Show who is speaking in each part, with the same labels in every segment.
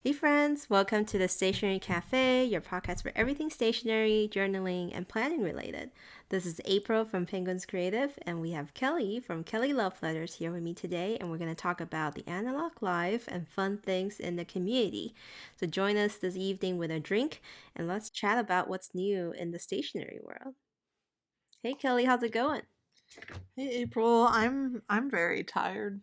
Speaker 1: Hey friends, welcome to the Stationery Cafe, your podcast for everything stationery, journaling, and planning related. This is April from Penguins Creative, and we have Kelly from Kelly Love Letters here with me today, and we're going to talk about the analog life and fun things in the community. So join us this evening with a drink, and let's chat about what's new in the stationery world. Hey Kelly, how's it going?
Speaker 2: Hey April, I'm very tired.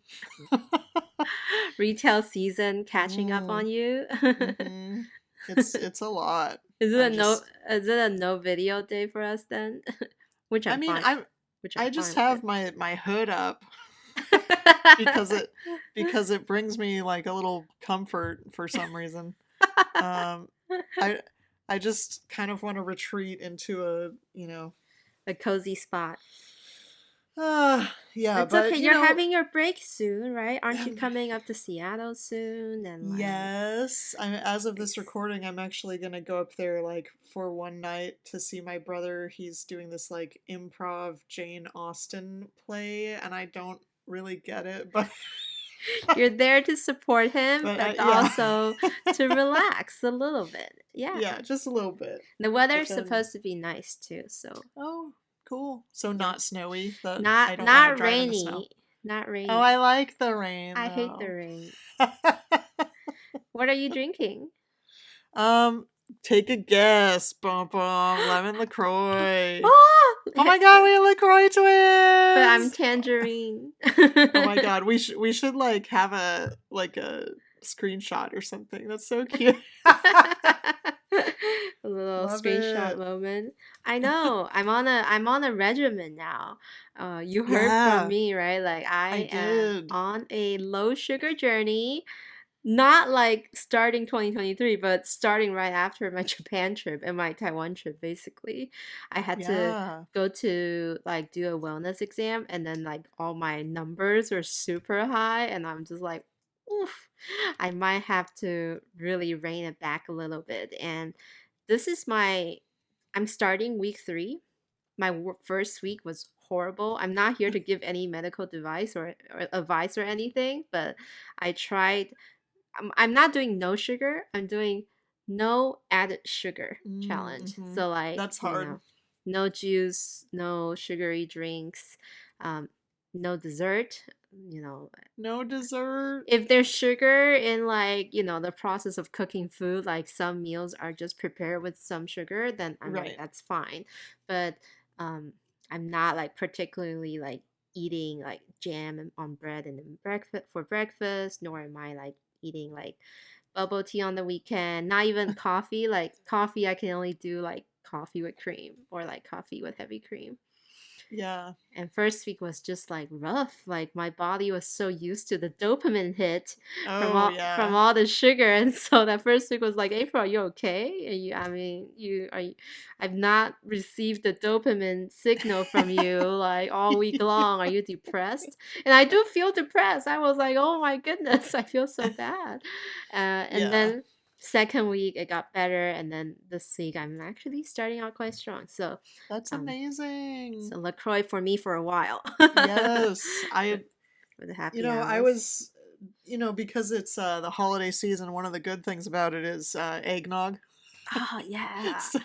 Speaker 1: Retail season catching up on you?
Speaker 2: Mm-hmm. It's a lot.
Speaker 1: Is it
Speaker 2: I
Speaker 1: a no
Speaker 2: just
Speaker 1: is it a no video day for us then? Which
Speaker 2: I
Speaker 1: I'm
Speaker 2: mean
Speaker 1: fine.
Speaker 2: I
Speaker 1: Which I'm
Speaker 2: I just
Speaker 1: fine
Speaker 2: have
Speaker 1: with.
Speaker 2: my hood up because it brings me like a little comfort for some reason. Um I I just kind of want to retreat into
Speaker 1: A cozy spot.
Speaker 2: yeah,
Speaker 1: It's
Speaker 2: but
Speaker 1: okay. You're having your break soon, right? Aren't you coming up to Seattle soon? And like,
Speaker 2: yes, as of this
Speaker 1: nice.
Speaker 2: recording, I'm actually gonna go up there like for one night to see my brother. He's doing this like improv Jane Austen play, and I don't really get it, but
Speaker 1: You're there to support him,
Speaker 2: but
Speaker 1: but
Speaker 2: yeah,
Speaker 1: also to relax a little bit. Yeah.
Speaker 2: yeah, just a little bit.
Speaker 1: The
Speaker 2: But
Speaker 1: weather's
Speaker 2: then,
Speaker 1: supposed to be nice too, so
Speaker 2: oh, cool. So
Speaker 1: yeah.
Speaker 2: not snowy. That I
Speaker 1: Not
Speaker 2: don't want to
Speaker 1: not
Speaker 2: drive in the snow.
Speaker 1: rainy. Not
Speaker 2: Oh,
Speaker 1: rainy.
Speaker 2: I like the rain
Speaker 1: I hate the
Speaker 2: though.
Speaker 1: rain. What are you drinking?
Speaker 2: um, Take a guess. Bum bum. Lemon LaCroix.
Speaker 1: Oh,
Speaker 2: Oh my god, we have LaCroix
Speaker 1: but I'm
Speaker 2: twins!
Speaker 1: tangerine.
Speaker 2: Oh my god, we should like have a screenshot or something. That's so cute.
Speaker 1: A little
Speaker 2: Love
Speaker 1: screenshot
Speaker 2: it.
Speaker 1: moment. I know. I'm on a regimen now. You heard from
Speaker 2: Yeah,
Speaker 1: me, right? Like
Speaker 2: I
Speaker 1: I am
Speaker 2: did.
Speaker 1: on a low sugar journey. Not like starting 2023, but starting right after my Japan trip and my Taiwan trip, basically. I had to
Speaker 2: Yeah.
Speaker 1: go to like do a wellness exam, and then like all my numbers were super high, and I'm just like, oof, I might have to really rein it back a little bit. And this is I'm starting week 3. My first week was horrible. I'm not here to give any medical device or advice or anything, but I tried. I'm not doing no sugar. I'm doing no added sugar challenge.
Speaker 2: Mm-hmm.
Speaker 1: So like,
Speaker 2: That's hard.
Speaker 1: no juice, no sugary drinks, um, no dessert. You know,
Speaker 2: No dessert.
Speaker 1: if there's sugar in like, the process of cooking food, like some meals are just prepared with some sugar, then I'm like,
Speaker 2: Right.
Speaker 1: that's fine. But um, I'm not like particularly like eating like on bread and then breakfast, nor am I like eating like bubble tea on the weekend. Not even coffee. Like coffee, I can only do like coffee with cream or like coffee with heavy cream.
Speaker 2: Yeah.
Speaker 1: And first week was just like rough. Like my body was so used to the dopamine hit from
Speaker 2: Oh
Speaker 1: all
Speaker 2: yeah.
Speaker 1: all the sugar, and so that first week was like, April, are you okay? I mean, I've not received the dopamine signal from you like all week long. Are you depressed? And I do feel depressed. I was like, oh my goodness, I feel so bad. And
Speaker 2: Yeah.
Speaker 1: then second week it got better, and then this week I'm actually starting out quite strong. So
Speaker 2: That's
Speaker 1: um,
Speaker 2: amazing.
Speaker 1: so LaCroix for me for a while.
Speaker 2: Yes.
Speaker 1: For the happy
Speaker 2: I
Speaker 1: hours.
Speaker 2: was because it's the holiday season, one of the good things about it is eggnog.
Speaker 1: Oh yeah.
Speaker 2: So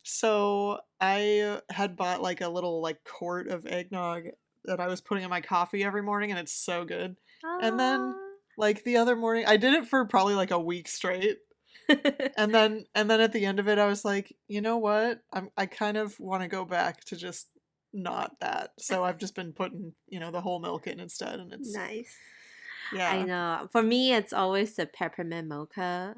Speaker 2: so I had bought like a little like quart of eggnog that I was putting in my coffee every morning, and it's so good. And then
Speaker 1: Ah.
Speaker 2: like the other morning, I did it for probably like a week straight. And then at the end of it I was like, "You know what? I kind of want to go back to just not that." So I've just been putting, the whole milk in instead, and it's
Speaker 1: Nice. I
Speaker 2: yeah.
Speaker 1: know. For me, it's always the peppermint mocha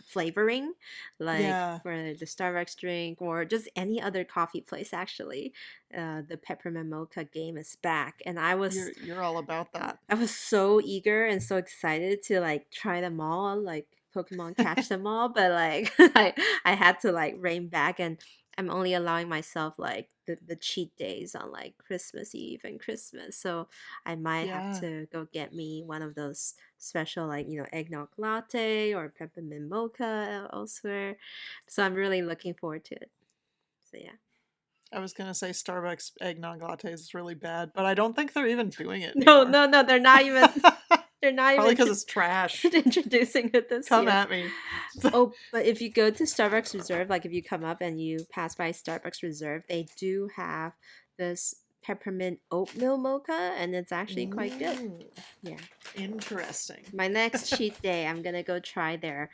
Speaker 1: flavoring, like
Speaker 2: Yeah.
Speaker 1: for the Starbucks drink or just any other coffee place. Actually, the peppermint mocha game is back, and
Speaker 2: You're all about that.
Speaker 1: I was so eager and so excited to like try them all, like Pokemon catch them all, but like I had to like rein back, and I'm only allowing myself like the cheat days on like Christmas Eve and Christmas. So I might have
Speaker 2: Yeah.
Speaker 1: to go get me one of those special like, eggnog latte or peppermint mocha elsewhere. So I'm really looking forward to it. So yeah.
Speaker 2: I was gonna say Starbucks eggnog lattes is really bad, but I don't think they're even doing it
Speaker 1: No,
Speaker 2: anymore.
Speaker 1: no, no, they're not even They're not
Speaker 2: Probably
Speaker 1: even
Speaker 2: because it's trash.
Speaker 1: introducing it this
Speaker 2: Come
Speaker 1: year.
Speaker 2: at me.
Speaker 1: Oh, but if you go to Starbucks Reserve, like if you come up and you pass by Starbucks Reserve, they do have this peppermint oatmeal mocha, and it's actually quite good.
Speaker 2: Ooh,
Speaker 1: Yeah.
Speaker 2: interesting.
Speaker 1: My next cheat day, I'm gonna go try their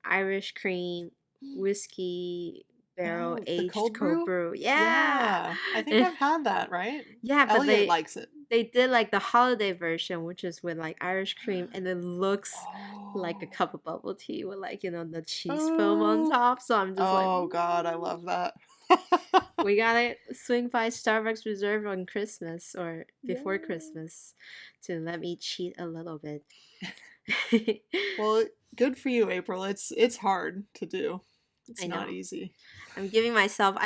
Speaker 1: Irish cream whiskey barrel
Speaker 2: Oh, the
Speaker 1: aged
Speaker 2: cold
Speaker 1: cold
Speaker 2: brew?
Speaker 1: brew. Yeah.
Speaker 2: Yeah. I think I've had that, right?
Speaker 1: Yeah, but
Speaker 2: Elliot likes it.
Speaker 1: they did like the holiday version, which is with like Irish cream, and it looks like a
Speaker 2: Oh.
Speaker 1: cup of bubble tea with like, you know, the cheese foam on
Speaker 2: Oh.
Speaker 1: top. So I'm just like,
Speaker 2: Oh God, I love that.
Speaker 1: we gotta swing by Starbucks Reserve on Christmas or before
Speaker 2: Yeah.
Speaker 1: Christmas to let me cheat a little bit.
Speaker 2: Well, good for you, April. It's hard to do. It's
Speaker 1: I
Speaker 2: not
Speaker 1: know.
Speaker 2: easy.
Speaker 1: I'm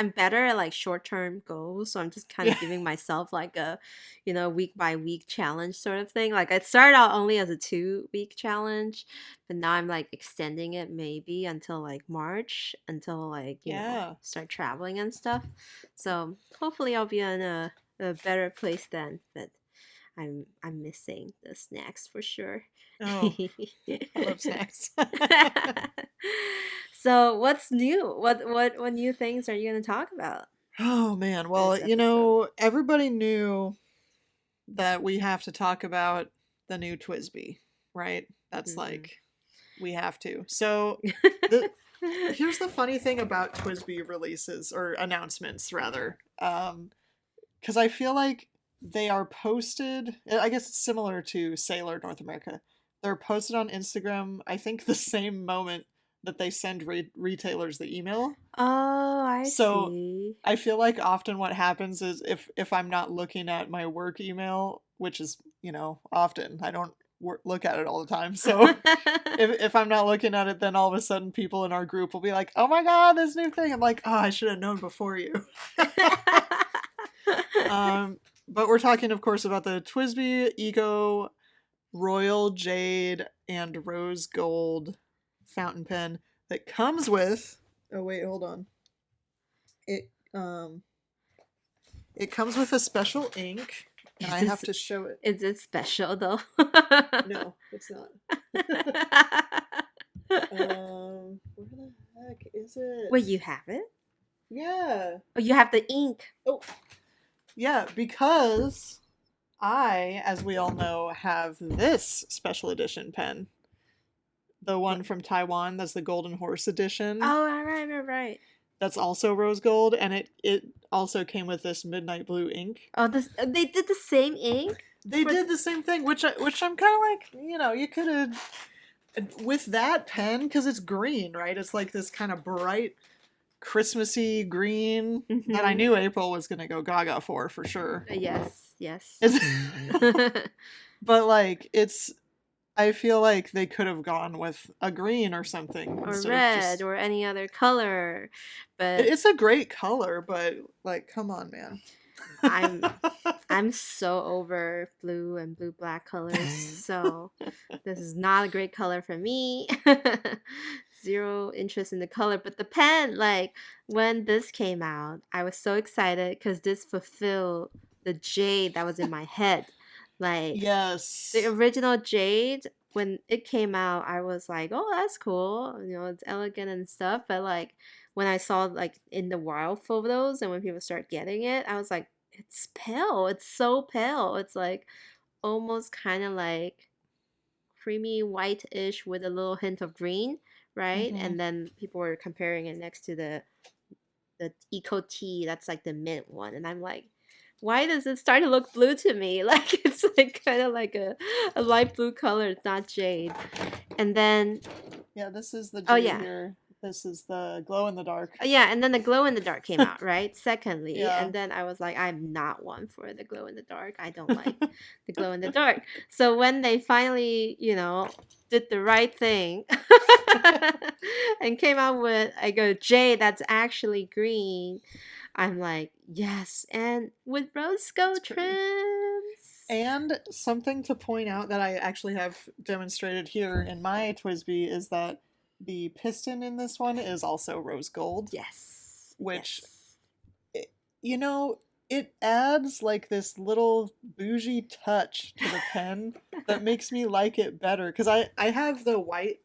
Speaker 1: better at like short-term goals, so I'm just kind of
Speaker 2: Yeah.
Speaker 1: giving myself like a, you know, week by week challenge sort of thing. Like I started out only as a 2 week challenge, but now I'm like extending it maybe until like March, until like, you know,
Speaker 2: Yeah.
Speaker 1: start traveling and stuff. So hopefully I'll be in a better place then, but I'm missing the snacks for sure.
Speaker 2: Oh, I love snacks.
Speaker 1: So what's new? What new things are you going to talk about
Speaker 2: Oh man. Well,
Speaker 1: this episode?
Speaker 2: everybody knew that we have to talk about the new TWSBI, right? That's like we have to. So the here's the funny thing about TWSBI releases or announcements rather. Because I feel like they are posted, I guess it's similar to Sailor North America. They're posted on Instagram, I think the same moment that they send retailers the email.
Speaker 1: Oh, I
Speaker 2: So
Speaker 1: see.
Speaker 2: I feel like often what happens is if I'm not looking at my work email, which is, often, I don't look at it all the time. So if I'm not looking at it, then all of a sudden people in our group will be like, "Oh my God, this new thing!" I'm like, "Oh, I should have known before you." But we're talking, of course, about the TWSBI Eco Royal Jade and Rose Gold fountain pen that comes with. Oh wait, hold on. It comes with a special ink, and I have to show it.
Speaker 1: Is it special though?
Speaker 2: No, it's not. Where the heck is it?
Speaker 1: Wait, you have it?
Speaker 2: Yeah.
Speaker 1: Oh, you have the ink.
Speaker 2: Oh. Yeah, because I, as we all know, have this special edition pen. The one from Taiwan, that's the Golden Horse edition.
Speaker 1: Oh, right.
Speaker 2: That's also rose gold, and it also came with this midnight blue ink.
Speaker 1: Oh, they did the same ink?
Speaker 2: They did the same thing, which I'm kind of like, you could have, with that pen, because it's green, right? It's like this kind of bright, Christmassy green that I knew April was going to go gaga for sure.
Speaker 1: Yes.
Speaker 2: But like, I feel like they could have gone with a green or something.
Speaker 1: Or red or any other color. But
Speaker 2: it's a great color, but like, come on, man.
Speaker 1: I'm so over blue and blue black colors, so this is not a great color for me. Zero interest in the color, but the pen, like when this came out, I was so excited because this fulfilled the jade that was in my head. Like,
Speaker 2: yes,
Speaker 1: the original jade, when it came out, I was like, oh, that's cool, it's elegant and stuff. But like when I saw like in the wild photos and when people start getting it, I was like, it's pale. It's so pale. It's like almost kind of like creamy white-ish with a little hint of green, right? And then people were comparing it next to the Eco Tea, that's like the mint one, and I'm like, why does it start to look blue to me? Like it's like kind of like a light blue color. It's not jade. And then
Speaker 2: this is the jade
Speaker 1: yeah.
Speaker 2: here. This is the glow in the dark.
Speaker 1: Yeah, and then the glow in the dark came out, right? Secondly.
Speaker 2: Yeah.
Speaker 1: And then I was like, I'm not one for the glow in the dark. I don't like the glow in the dark. So when they finally, did the right thing and came out with a jade that's actually green, I'm like, yes. And with rose gold trims.
Speaker 2: And something to point out that I actually have demonstrated here in my TWSBI is that the piston in this one is also rose gold.
Speaker 1: Yes.
Speaker 2: Which, it adds like this little bougie touch to the pen that makes me like it better. Because I have the white,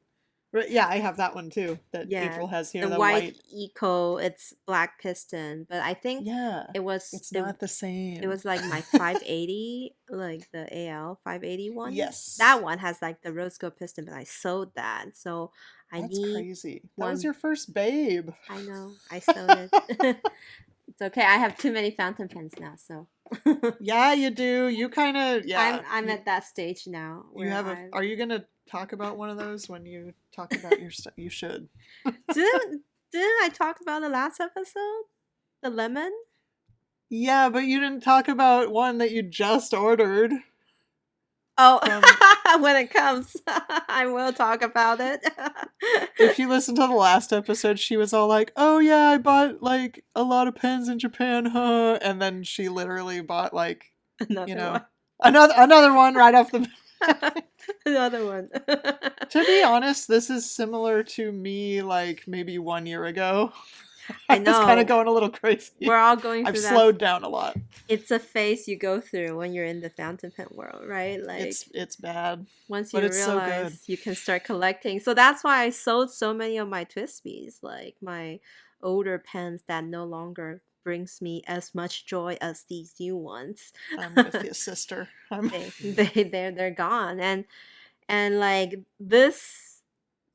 Speaker 2: yeah, I have that one too that
Speaker 1: Yeah,
Speaker 2: April has here,
Speaker 1: the
Speaker 2: the
Speaker 1: white
Speaker 2: white.
Speaker 1: Eco, it's black piston, but I think
Speaker 2: Yeah,
Speaker 1: it was
Speaker 2: it's
Speaker 1: it,
Speaker 2: not the
Speaker 1: it
Speaker 2: same.
Speaker 1: was like my 580, like the AL 581.
Speaker 2: Yes,
Speaker 1: That one has like the rose gold piston, but I sold that, so I
Speaker 2: that's
Speaker 1: need
Speaker 2: crazy. That was
Speaker 1: one.
Speaker 2: your first babe.
Speaker 1: I know, I sold it. It's okay. I have too many fountain pens now, so
Speaker 2: Yeah, you do. You kind of, yeah.
Speaker 1: I'm at that stage now
Speaker 2: You
Speaker 1: where
Speaker 2: have a.
Speaker 1: I
Speaker 2: Are you gonna talk about one of those when you talk about your stuff? You should.
Speaker 1: didn't I talk about the last episode? The lemon?
Speaker 2: Yeah, but you didn't talk about one that you just ordered
Speaker 1: Oh,
Speaker 2: from.
Speaker 1: when it comes, I will talk about it.
Speaker 2: If you listen to the last episode, she was all like, "Oh yeah, I bought like a lot of pens in Japan, huh?" And then she literally bought like, you
Speaker 1: Another
Speaker 2: know,
Speaker 1: one.
Speaker 2: another one right off the.
Speaker 1: Another one.
Speaker 2: To be honest, this is similar to me like maybe 1 year ago.
Speaker 1: I
Speaker 2: I was kind of
Speaker 1: know.
Speaker 2: going a little crazy.
Speaker 1: We're all going
Speaker 2: I've
Speaker 1: through that.
Speaker 2: slowed down a lot.
Speaker 1: It's a phase you go through when you're in the fountain pen world, right? Like
Speaker 2: It's bad,
Speaker 1: once
Speaker 2: but
Speaker 1: you
Speaker 2: it's so good.
Speaker 1: realize you can start collecting. So that's why I sold so many of my TWSBIs, like my older pens that no longer brings me as much joy as these new ones.
Speaker 2: I'm with you, sister. I'm.
Speaker 1: They're gone. And like this,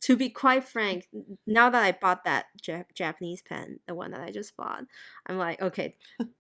Speaker 1: to be quite frank, now that I bought that Japanese pen, the one that I just bought, I'm like, okay,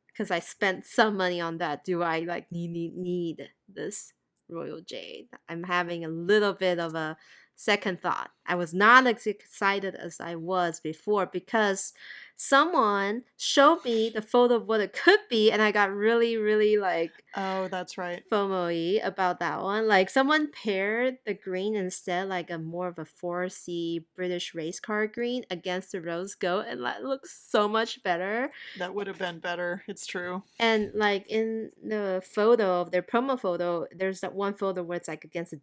Speaker 1: because I spent some money on that. Do I like need this Royal Jade? I'm having a little bit of a second thought. I was not as excited as I was before because someone showed me the photo of what it could be, and I got really, really like
Speaker 2: Oh, that's right.
Speaker 1: FOMO-y about that one. Like someone paired the green instead, like a more of a 4C British race car green against the rose gold, and that looks so much better.
Speaker 2: That would have been better. It's true.
Speaker 1: And like in the photo of their promo photo, there's that one photo where it's like against a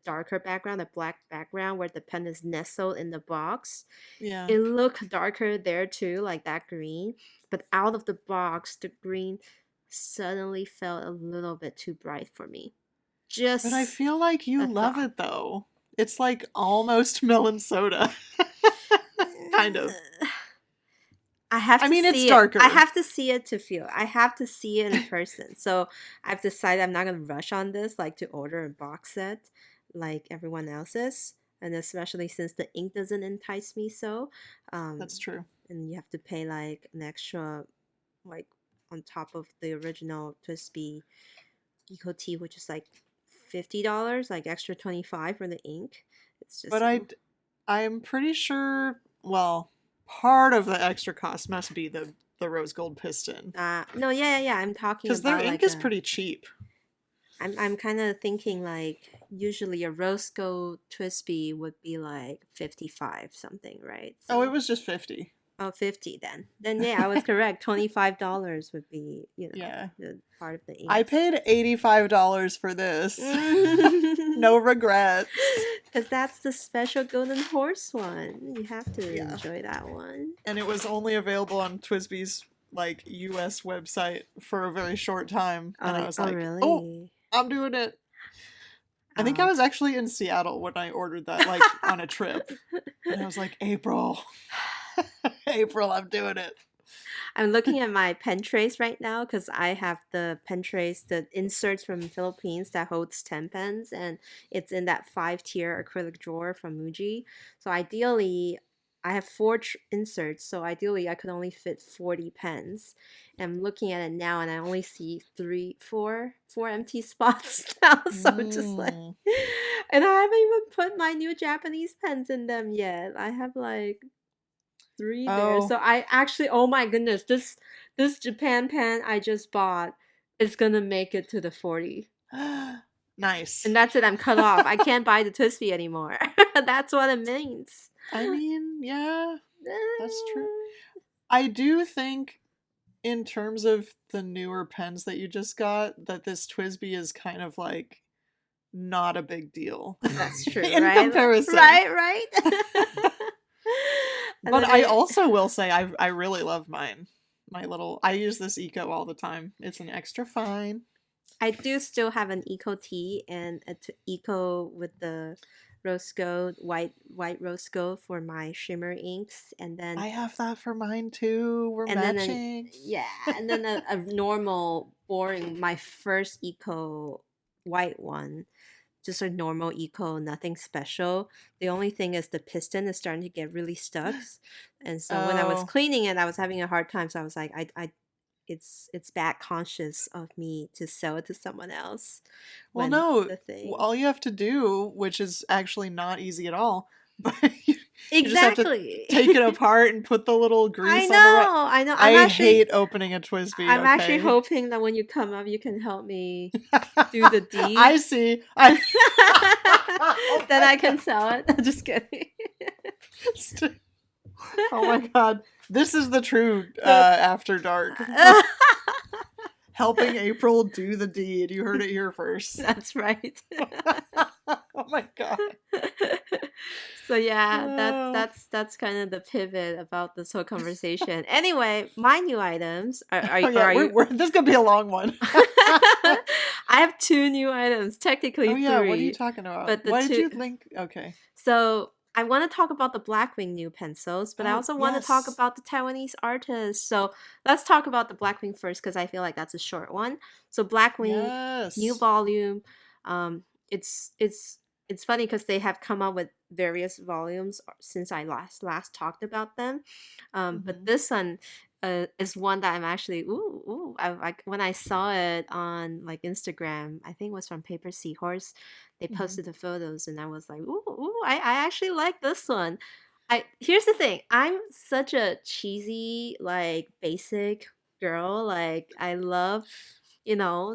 Speaker 1: darker background, a black background where the pen is nestled in the box.
Speaker 2: Yeah.
Speaker 1: It looked darker there too, like that green. But out of the box, the green suddenly felt a little bit too bright for me.
Speaker 2: But I
Speaker 1: Just
Speaker 2: feel like you
Speaker 1: a
Speaker 2: love
Speaker 1: thought.
Speaker 2: it though. It's like almost melon soda. Kind of.
Speaker 1: I have
Speaker 2: I
Speaker 1: to
Speaker 2: mean, it's
Speaker 1: see it. I
Speaker 2: darker.
Speaker 1: have to see it to feel. I have to see it in person. So I've decided I'm not gonna rush on this, like to order a box set, like everyone else's, and especially since the ink doesn't entice me so.
Speaker 2: That's true.
Speaker 1: And you have to pay like an extra, like on top of the original TWSBI Eco Tea, which is like $50, like extra 25 for the ink. It's just
Speaker 2: But I'm pretty sure, well, part of the extra cost must be the rose gold piston.
Speaker 1: no, yeah. I'm talking
Speaker 2: Because their
Speaker 1: about
Speaker 2: ink
Speaker 1: like
Speaker 2: is
Speaker 1: a.
Speaker 2: pretty cheap.
Speaker 1: I'm kind of thinking like usually a rose gold TWSBI would be like 55 something, right?
Speaker 2: Oh, it
Speaker 1: So
Speaker 2: was just 50.
Speaker 1: oh, 50 then. Then yeah, I was correct. $25 would be,
Speaker 2: Yeah.
Speaker 1: the part of the
Speaker 2: I
Speaker 1: ink.
Speaker 2: paid $85 for this. No regrets.
Speaker 1: Because that's the special golden horse one. You have to
Speaker 2: Yeah.
Speaker 1: enjoy that one.
Speaker 2: And it was only available on TWSBI's like US website for a very short time. And I was like,
Speaker 1: really?
Speaker 2: oh, I'm doing it. I think I was actually in Seattle when I ordered that, like on a trip. And I was like, April, April, I'm doing it.
Speaker 1: I'm looking at my pen trays right now because I have the pen trays, the inserts from Philippines that holds 10 pens, and it's in that 5-tier acrylic drawer from Muji. So ideally, I have four inserts, so ideally I could only fit 40 pens. And I'm looking at it now, and I only see four empty spots now. So I'm just like,
Speaker 2: Mm.
Speaker 1: and I haven't even put my new Japanese pens in them yet. I have like 3 there.
Speaker 2: Oh.
Speaker 1: So I actually, oh my goodness, this Japan pen I just bought is gonna make it to the 40.
Speaker 2: Nice.
Speaker 1: And that's it, I'm cut off. I can't buy the TWSBI anymore. That's what it means.
Speaker 2: I mean, yeah, that's true. I do think in terms of the newer pens that you just got, that this TWSBI is kind of like not a big deal.
Speaker 1: That's true,
Speaker 2: in
Speaker 1: right?
Speaker 2: comparison.
Speaker 1: Right. And
Speaker 2: But
Speaker 1: then
Speaker 2: I also will say I really love mine. my little. I use this Eco all the time. It's an extra fine.
Speaker 1: I do still have an Eco tea and Eco with the rose gold, white rose gold for my shimmer inks,
Speaker 2: I have that for mine too. We're
Speaker 1: and then
Speaker 2: matching.
Speaker 1: and then a normal boring my first Eco white one, just a normal Eco, nothing special. The only thing is the piston is starting to get really stuck, and so when I was
Speaker 2: Oh.
Speaker 1: cleaning it, I was having a hard time. So I was like, I it's bad conscious of me to sell it to someone else
Speaker 2: Well,
Speaker 1: when
Speaker 2: no.
Speaker 1: the thing
Speaker 2: All you have to do, which is actually not easy at all, but you just have to
Speaker 1: exactly.
Speaker 2: take it apart and put the little
Speaker 1: I
Speaker 2: grease on the right.
Speaker 1: know, I know.
Speaker 2: I hate opening a TWSBI.
Speaker 1: I'm actually
Speaker 2: Okay.
Speaker 1: hoping that when you come up, you can help me do the deed.
Speaker 2: I see. I. Oh
Speaker 1: Then
Speaker 2: my
Speaker 1: I can sell it. Just kidding.
Speaker 2: Oh my god. This is the true After Dark. Helping April do the deed. You heard it here first.
Speaker 1: That's right.
Speaker 2: Oh my god.
Speaker 1: So yeah, that's kind of the pivot about this whole conversation. Anyway, my new items are
Speaker 2: Oh yeah,
Speaker 1: are you?
Speaker 2: this is gonna be a long one.
Speaker 1: I have 2 new items, technically
Speaker 2: Oh yeah,
Speaker 1: 3.
Speaker 2: what are you talking about?
Speaker 1: But the
Speaker 2: Why did
Speaker 1: 2
Speaker 2: you think? Okay.
Speaker 1: So I want to talk about the Blackwing new pencils, but I
Speaker 2: Oh
Speaker 1: also want to talk
Speaker 2: yes.
Speaker 1: about the Taiwanese artists. So let's talk about the Blackwing first because I feel like that's a short one. So Blackwing, new
Speaker 2: Yes.
Speaker 1: volume. Um, it's funny because they have come up with various volumes since I last talked about them. But
Speaker 2: Hmm.
Speaker 1: this one is one that I'm actually when I saw it on like Instagram, I think it was from Paper Seahorse. They
Speaker 2: Hmm.
Speaker 1: posted the photos, and I was like, I actually like this one. I Here's the thing, I'm such a cheesy, like basic girl. Like I love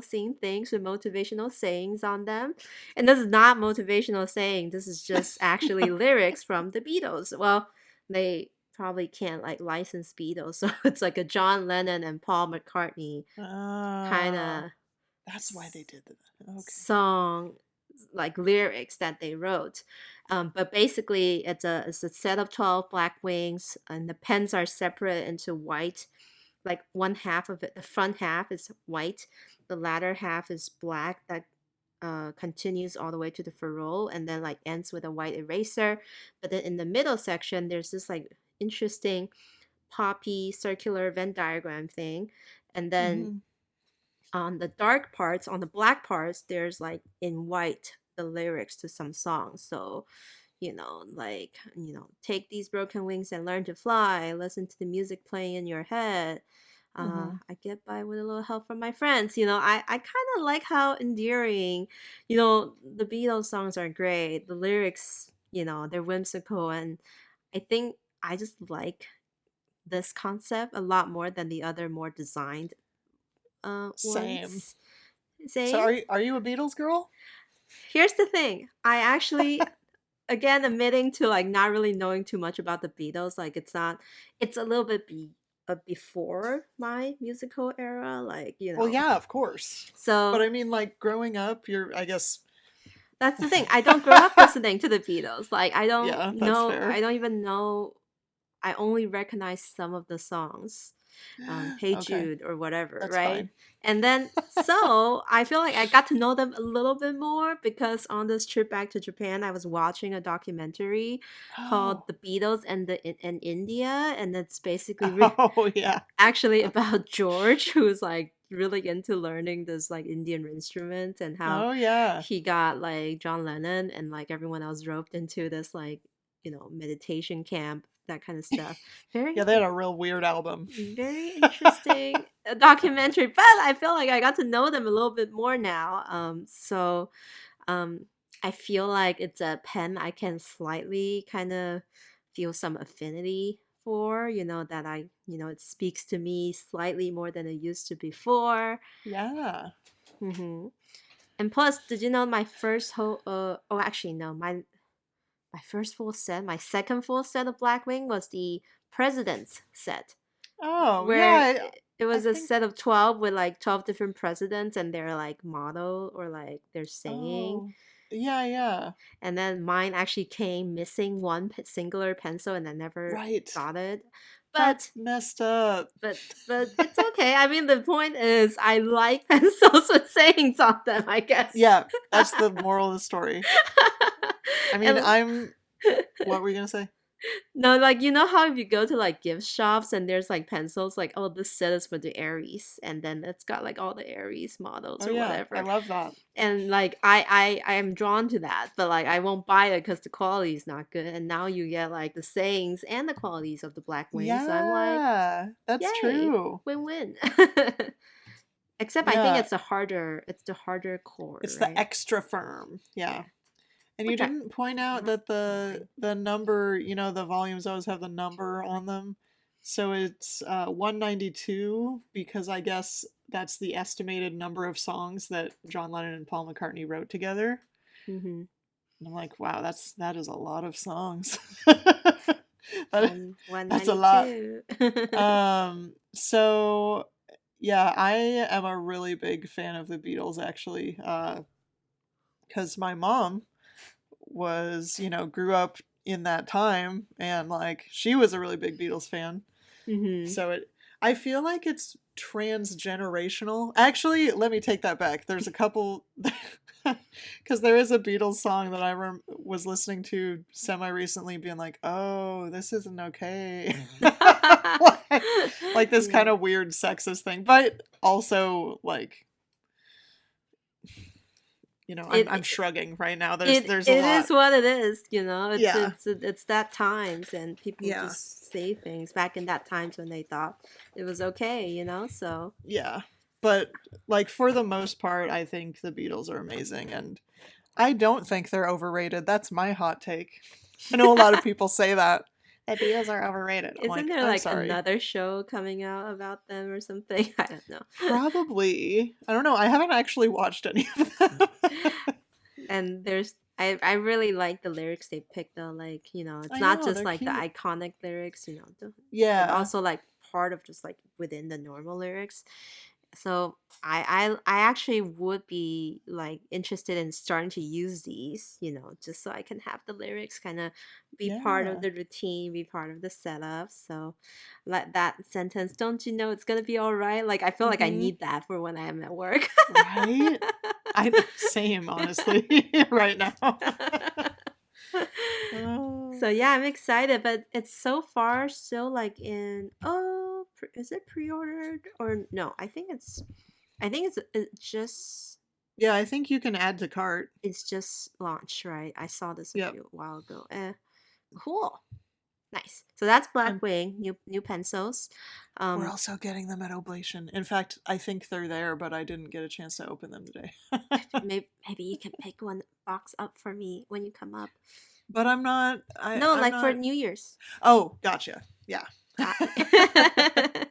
Speaker 1: seeing things with motivational sayings on them. And this is not motivational saying. This is just actually lyrics from the Beatles. Well, they probably can't like license Beatles, so it's like a John Lennon and Paul McCartney kind
Speaker 2: Ah,
Speaker 1: of
Speaker 2: that's why they did that. Okay.
Speaker 1: song, like lyrics that they wrote. But basically, it's a set of 12 black wings, and the pens are separate into white. Like one half of it, the front half is white, the latter half is black. That continues all the way to the ferrule, and then like ends with a white eraser. But then in the middle section, there's this like interesting poppy circular Venn diagram thing, and then
Speaker 2: Hmm.
Speaker 1: on the dark parts, on the black parts, there's like in white the lyrics to some songs. So, like, take these broken wings and learn to fly. Listen to the music playing in your head.
Speaker 2: Hmm.
Speaker 1: I get by with a little help from my friends. I kind of like how endearing, the Beatles songs are great. The lyrics, they're whimsical. And I think I just like this concept a lot more than the other more designed
Speaker 2: Same.
Speaker 1: ones.
Speaker 2: So
Speaker 1: Same.
Speaker 2: are you a Beatles girl?
Speaker 1: Here's the thing. I actually, again, admitting to like not really knowing too much about the Beatles. Like it's a little bit before my musical era. Like
Speaker 2: Well, yeah, of course. But
Speaker 1: So
Speaker 2: I mean, like growing up, I guess.
Speaker 1: that's the thing. I don't grow up listening to the Beatles. Like I don't
Speaker 2: Yeah, that's
Speaker 1: know. I
Speaker 2: fair.
Speaker 1: don't even know. I only recognize some of the songs. Hey
Speaker 2: Okay,
Speaker 1: Jude or whatever,
Speaker 2: that's
Speaker 1: right?
Speaker 2: fine.
Speaker 1: And then so I feel like I got to know them a little bit more because on this trip back to Japan, I was watching a documentary called
Speaker 2: Oh.
Speaker 1: "The Beatles and India," and it's basically
Speaker 2: Oh yeah.
Speaker 1: actually about George, who's like really into learning this like Indian instrument and how
Speaker 2: Oh yeah.
Speaker 1: he got like John Lennon and like everyone else roped into this like meditation camp, that kind of stuff. Very
Speaker 2: Yeah, they had a real weird album.
Speaker 1: very interesting documentary, but I feel like I got to know them a little bit more now. Um, I feel like it's a pen I can slightly kind of feel some affinity for, that it speaks to me slightly more than it used to before.
Speaker 2: Yeah.
Speaker 1: hmm And plus, did you know my first whole, oh, actually, no, my first full set, my second full set of Blackwing was the President's set,
Speaker 2: Oh
Speaker 1: where
Speaker 2: yeah.
Speaker 1: it
Speaker 2: I
Speaker 1: was a
Speaker 2: think.
Speaker 1: set of 12 with like 12 different presidents and their like motto or like their saying.
Speaker 2: Oh, Yeah.
Speaker 1: And then mine actually came missing one singular pencil, and I never
Speaker 2: Right.
Speaker 1: got it.
Speaker 2: That's
Speaker 1: But
Speaker 2: messed up.
Speaker 1: but it's okay. I mean, the point is, I like pencils with sayings on them, I guess.
Speaker 2: Yeah, that's the moral of the story. I mean,
Speaker 1: And
Speaker 2: what were you gonna say?
Speaker 1: no, like you know how if you go to like gift shops and there's like pencils, like oh this set is for the Aries, and then it's got like all the Aries models
Speaker 2: Oh
Speaker 1: or
Speaker 2: yeah, I
Speaker 1: whatever.
Speaker 2: love that.
Speaker 1: And like I am drawn to that, but like I won't buy it because the quality is not good. And now you get like the sayings and the qualities of the black wing, so I'm like,
Speaker 2: Yeah, that's
Speaker 1: yay,
Speaker 2: true.
Speaker 1: win-win. Except I think
Speaker 2: Yeah,
Speaker 1: it's the harder core,
Speaker 2: it's the
Speaker 1: right?
Speaker 2: extra firm.
Speaker 1: Yeah.
Speaker 2: Yeah. And you
Speaker 1: Which I
Speaker 2: didn't point out
Speaker 1: not
Speaker 2: that
Speaker 1: mind.
Speaker 2: the number, the volumes always have the number on them. So it's 192 because I guess that's the estimated number of songs that John Lennon and Paul McCartney wrote together.
Speaker 1: Mm-hmm.
Speaker 2: And I'm like, wow, that is a lot of songs.
Speaker 1: One
Speaker 2: That's a
Speaker 1: ninety
Speaker 2: lot.
Speaker 1: two.
Speaker 2: So yeah, I am a really big fan of the Beatles actually, because my mom was, grew up in that time and like she was a really big Beatles fan.
Speaker 1: Mm-hmm.
Speaker 2: So I feel like it's transgenerational. Actually, let me take that back. There's a couple because there is a Beatles song that I was listening to semi recently being like, "Oh, this isn't okay." like this kind
Speaker 1: Yeah.
Speaker 2: of weird sexist thing, but also like I'm
Speaker 1: It
Speaker 2: shrugging right now.
Speaker 1: it
Speaker 2: There's a
Speaker 1: it
Speaker 2: lot.
Speaker 1: is what it is, you know.
Speaker 2: Yeah.
Speaker 1: It's that times, and people
Speaker 2: Yeah.
Speaker 1: just say things back in that times when they thought it was okay, you know. So
Speaker 2: Yeah. But like for the most part, I think the Beatles are amazing and I don't think they're overrated. That's my hot take. I know a lot of people say that. The Beatles are overrated. I'm
Speaker 1: isn't
Speaker 2: like,
Speaker 1: there
Speaker 2: I'm
Speaker 1: like
Speaker 2: sorry.
Speaker 1: another show coming out about them or something? I don't know.
Speaker 2: Probably. I don't know. I haven't actually watched any of them.
Speaker 1: And I really like the lyrics they picked though. Like, you know, it's
Speaker 2: I
Speaker 1: not
Speaker 2: know,
Speaker 1: just
Speaker 2: they're
Speaker 1: like the
Speaker 2: cute.
Speaker 1: iconic lyrics, you know, but
Speaker 2: Yeah.
Speaker 1: also like part of just like within the normal lyrics. So I actually would be like interested in starting to use these, you know, just so I can have the lyrics kind of be part of
Speaker 2: Yeah.
Speaker 1: the routine, be part of the setup. So like that sentence, don't you know it's gonna be all right? Like I feel like I
Speaker 2: Mm-hmm.
Speaker 1: need that for when I am at work.
Speaker 2: Right? Same, honestly, right now.
Speaker 1: So yeah, I'm excited, but it's so far still like in is it pre-ordered or no? I think it's just
Speaker 2: Yeah, I think you can add to cart.
Speaker 1: it's just launched, right? I saw this a
Speaker 2: Yep.
Speaker 1: few while ago. Cool. Nice. So that's
Speaker 2: And
Speaker 1: Blackwing, new pencils.
Speaker 2: we're
Speaker 1: Um
Speaker 2: also getting them at Oblation. In fact, I think they're there, but I didn't get a chance to open them today.
Speaker 1: maybe you can pick one box up for me when you come up.
Speaker 2: But I'm not
Speaker 1: No,
Speaker 2: I'm
Speaker 1: like for
Speaker 2: not.
Speaker 1: New Year's.
Speaker 2: Oh, gotcha. Yeah.
Speaker 1: Got it.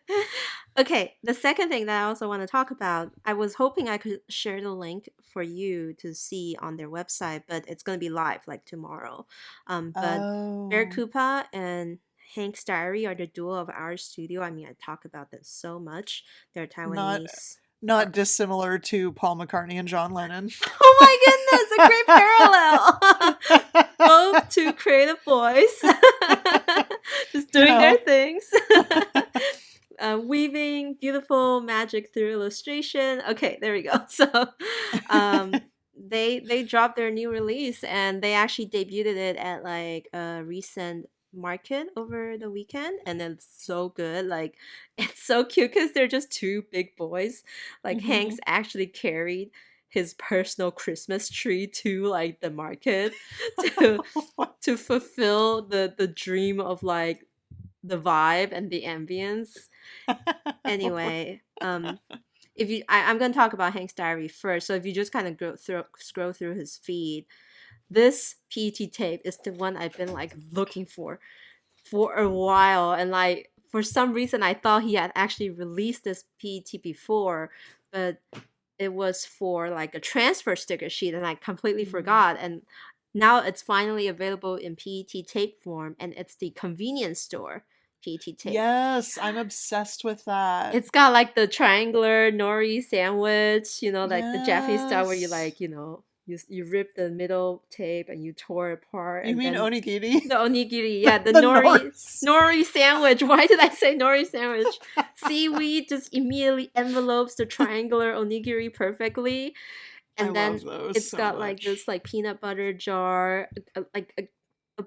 Speaker 1: Okay, the second thing that I also want to talk about, I was hoping I could share the link for you to see on their website, but it's going to be live like tomorrow. But Bear
Speaker 2: Oh.
Speaker 1: Koopa and Hank's Diary are the duo of our studio. I mean, I talk about them so much. They're
Speaker 2: Not
Speaker 1: Taiwanese.
Speaker 2: not dissimilar to Paul McCartney and John Lennon.
Speaker 1: Oh my goodness, a great parallel. Both two creative boys just doing their
Speaker 2: No.
Speaker 1: things. Weaving beautiful magic through illustration. Okay, there we go. So um they dropped their new release and they actually debuted it at like a recent market over the weekend, and it's so good. Like it's so cute because they're just two big boys. Like
Speaker 2: Hmm.
Speaker 1: Hank's actually carried his personal Christmas tree to like the market to to fulfill the dream of like the vibe and the ambience. Anyway, if you, I'm gonna talk about Hank's Diary first. So if you just kind of scroll through his feed, this PET tape is the one I've been like looking for a while, and like for some reason I thought he had actually released this PET before, but it was for like a transfer sticker sheet, and I completely
Speaker 2: Mm.
Speaker 1: forgot. And now it's finally available in PET tape form, and it's the convenience store PET tape.
Speaker 2: Yes, I'm obsessed with that.
Speaker 1: It's got like the triangular nori sandwich, you know, like the Japanese style where you
Speaker 2: Yes.
Speaker 1: like, you know, you rip the middle tape and you tore it apart,
Speaker 2: You
Speaker 1: and
Speaker 2: mean
Speaker 1: then
Speaker 2: onigiri?
Speaker 1: the onigiri, yeah, the
Speaker 2: The Norse.
Speaker 1: nori sandwich. Why did I say nori sandwich? Seaweed just immediately envelopes the triangular onigiri perfectly,
Speaker 2: I
Speaker 1: and
Speaker 2: love
Speaker 1: then
Speaker 2: those
Speaker 1: it's
Speaker 2: so
Speaker 1: got like this
Speaker 2: much.
Speaker 1: like peanut butter jar, a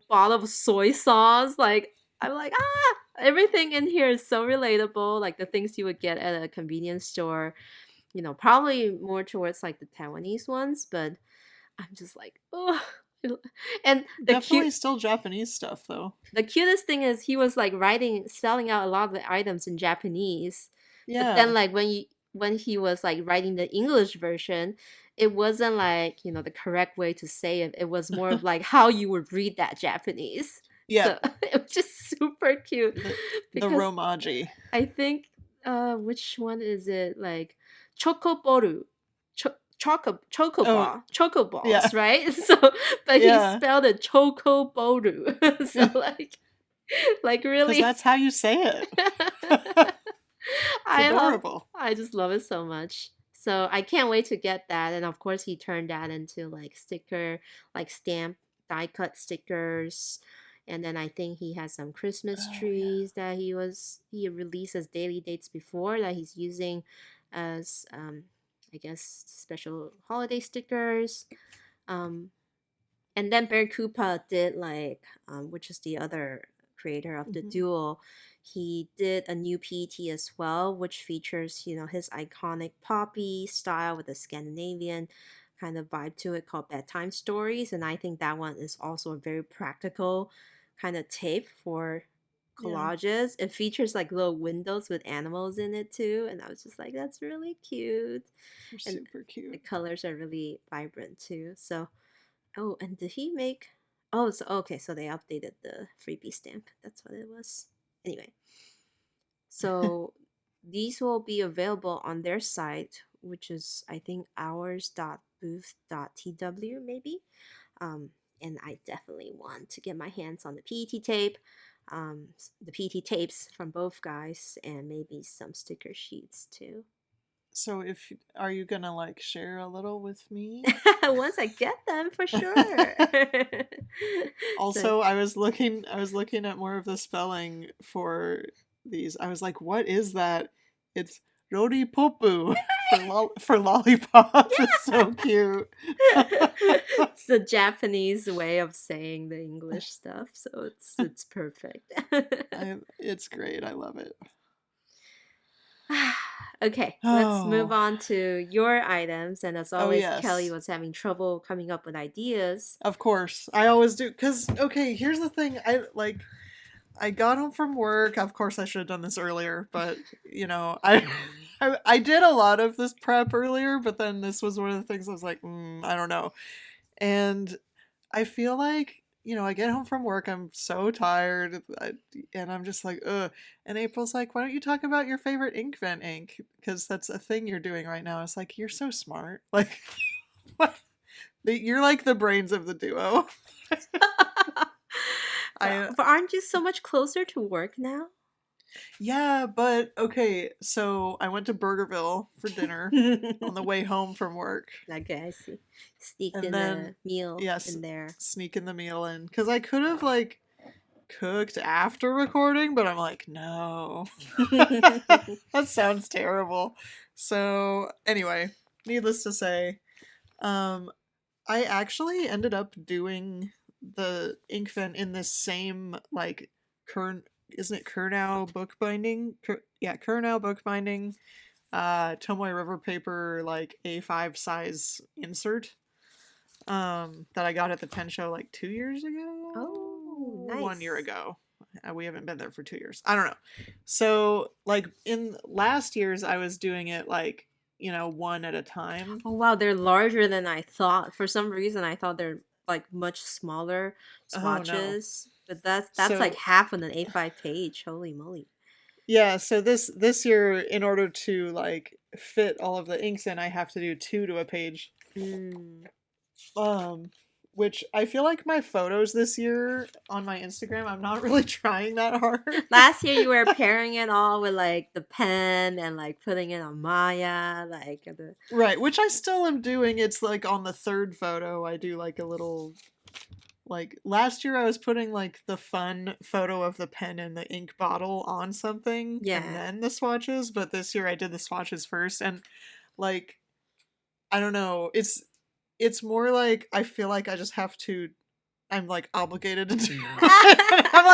Speaker 1: bottle of soy sauce. Like I'm like everything in here is so relatable. Like the things you would get at a convenience store, probably more towards like the Taiwanese ones, but I'm just like, oh. And
Speaker 2: Definitely still Japanese stuff though.
Speaker 1: the cutest thing is he was like spelling out a lot of the items in Japanese, but then
Speaker 2: Yeah.
Speaker 1: like when he was like writing the English version, it wasn't like the correct way to say it. It was more of like how you would read that Japanese.
Speaker 2: Yeah.
Speaker 1: So it was just super cute
Speaker 2: The
Speaker 1: because
Speaker 2: romaji.
Speaker 1: I think which one is it, like chocoboru,
Speaker 2: Oh, yeah.
Speaker 1: chocoballs, right? So but he
Speaker 2: Yeah.
Speaker 1: spelled it chocoboru. So like
Speaker 2: Because
Speaker 1: really
Speaker 2: that's how you say it. It's
Speaker 1: I
Speaker 2: adorable.
Speaker 1: I just love it so much. So I can't wait to get that. And of course he turned that into like sticker, like stamp die cut stickers. And then I think he has some Christmas
Speaker 2: Oh, yeah.
Speaker 1: trees that he released as daily dates before that he's using as I guess special holiday stickers. Um and then Bear Koopa did like, which is the other creator of the
Speaker 2: Mhm.
Speaker 1: duel. He did a new PET as well, which features his iconic poppy style with a Scandinavian kind of vibe to it called Bedtime Stories, and I think that one is also a very practical kind of tape for
Speaker 2: Yeah.
Speaker 1: collages. It features like little windows with animals in it too, and I was just like, that's really cute,
Speaker 2: They're
Speaker 1: and
Speaker 2: super
Speaker 1: the
Speaker 2: cute.
Speaker 1: colors are really vibrant too. So oh, and did he make? Oh, so okay, so they updated the freebie stamp. That's what it was. Anyway, so these will be available on their site, which is I think ours.booth.tw maybe. And I definitely want to get my hands on the PET tape, the PET tapes from both guys, and maybe some sticker sheets too.
Speaker 2: So are you gonna like share a little with me?
Speaker 1: Once I get them, for sure. So
Speaker 2: Also, I was looking at more of the spelling for these. I was like, what is that? It's Rodi Popu for lollipop. It's so cute.
Speaker 1: it's the Japanese way of saying the English stuff, so it's perfect.
Speaker 2: It's great. I love it.
Speaker 1: Okay, let's move
Speaker 2: Oh,
Speaker 1: on to your items. And as
Speaker 2: oh
Speaker 1: always, Kelly
Speaker 2: yes.
Speaker 1: was having trouble coming up with ideas.
Speaker 2: Of course. I always do. Cause okay, here's the thing. I got home from work. Of course, I should have done this earlier, but I did a lot of this prep earlier, but then this was one of the things I was like, I don't know. And I feel like I get home from work, I'm so tired, and I'm just like, ugh. And April's like, why don't you talk about your favorite Inkvent ink? Because that's a thing you're doing right now. It's like, you're so smart. Like, what? You're like the brains of the duo. I
Speaker 1: But aren't you so much closer to work now?
Speaker 2: Yeah, but okay, so I went to Burgerville for dinner on the way home from work.
Speaker 1: Okay, I see. Sneaked
Speaker 2: And
Speaker 1: in
Speaker 2: then
Speaker 1: a meal
Speaker 2: yes,
Speaker 1: in there.
Speaker 2: sneaking the meal in cuz I could have like cooked after recording, but I'm like, no. That sounds terrible. So, anyway, needless to say, um I actually ended up doing the Inkvent in this same like current isn't it Kurnow bookbinding? Yeah, Kurnow bookbinding. Tomoe River paper like A5 size insert. That I got at the pen show like 2 years ago.
Speaker 1: Oh,
Speaker 2: 1 year
Speaker 1: nice.
Speaker 2: ago. We haven't been there for 2 years. I don't know. So like in last year's, I was doing it like one at a time.
Speaker 1: Oh wow, they're larger than I thought. For some reason, I thought they're like much smaller
Speaker 2: Oh no.
Speaker 1: swatches. But that's like
Speaker 2: So
Speaker 1: half on an A5 page. Holy moly.
Speaker 2: yeah, so this year, in order to like fit all of the inks in, I have to do two to a page.
Speaker 1: Mm.
Speaker 2: Um, which I feel like my photos this year on my Instagram, I'm not really trying that hard.
Speaker 1: Last year you were pairing it all with like the pen and like putting it on Maya, like the
Speaker 2: Right, which I still am doing. It's like on the third photo, I do like a little, like last year I was putting like the fun photo of the pen and the ink bottle on something
Speaker 1: yeah.
Speaker 2: and then the swatches, but this year I did the swatches first, and like, I don't know, it's more like I feel like I just have to, I'm like obligated to do it. I'm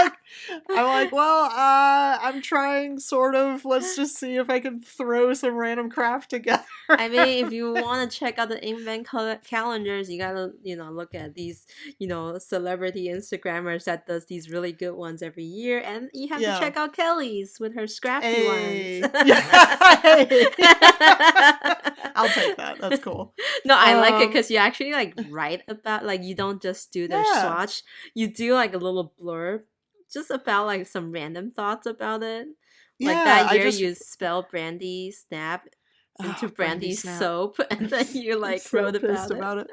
Speaker 2: like, well, I'm trying, sort of. Let's just see if I can throw some random crap together.
Speaker 1: I mean, if you want to check out the Inkvent calendars, you gotta, look at these, celebrity Instagrammers that does these really good ones every year, and you have to check out Kelly's with her scrappy ones.
Speaker 2: Hey. I'll take that. That's cool.
Speaker 1: No, I like it because you actually like write about, like, you don't just do the swatch, you do like a little blurb just about like some random thoughts about it. Like that year you spelled brandy snap into brandy soap, and then you like wrote about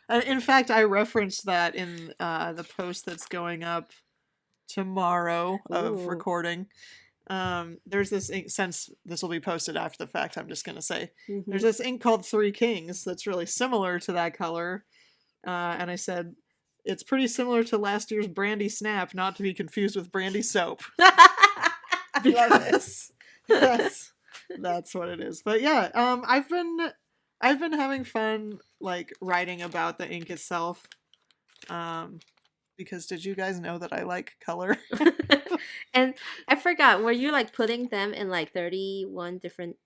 Speaker 2: it. In fact, I referenced that in the post that's going up tomorrow of recording. There's this ink, since this will be posted after the fact, I'm just gonna say there's this ink called Three Kings that's really similar to that color, and I said it's pretty similar to last year's brandy snap, not to be confused with brandy soap. Because that's what it is. But yeah, I've been having fun like writing about the ink itself, because did you guys know that I like color?
Speaker 1: And I forgot, were you like putting them in like 31 different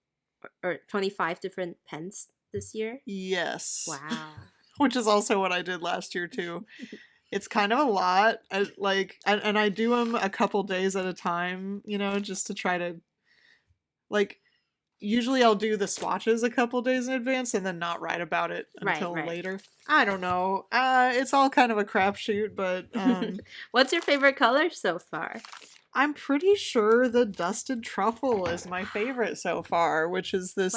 Speaker 1: or 25 different pens this year?
Speaker 2: Yes.
Speaker 1: Wow.
Speaker 2: Which is also what I did last year too. It's kind of a lot. And I do them a couple days at a time, just to try to, like, usually I'll do the swatches a couple days in advance and then not write about it until later. I don't know. It's all kind of a crapshoot, but
Speaker 1: what's your favorite color so far?
Speaker 2: I'm pretty sure the dusted truffle is my favorite so far, which is this,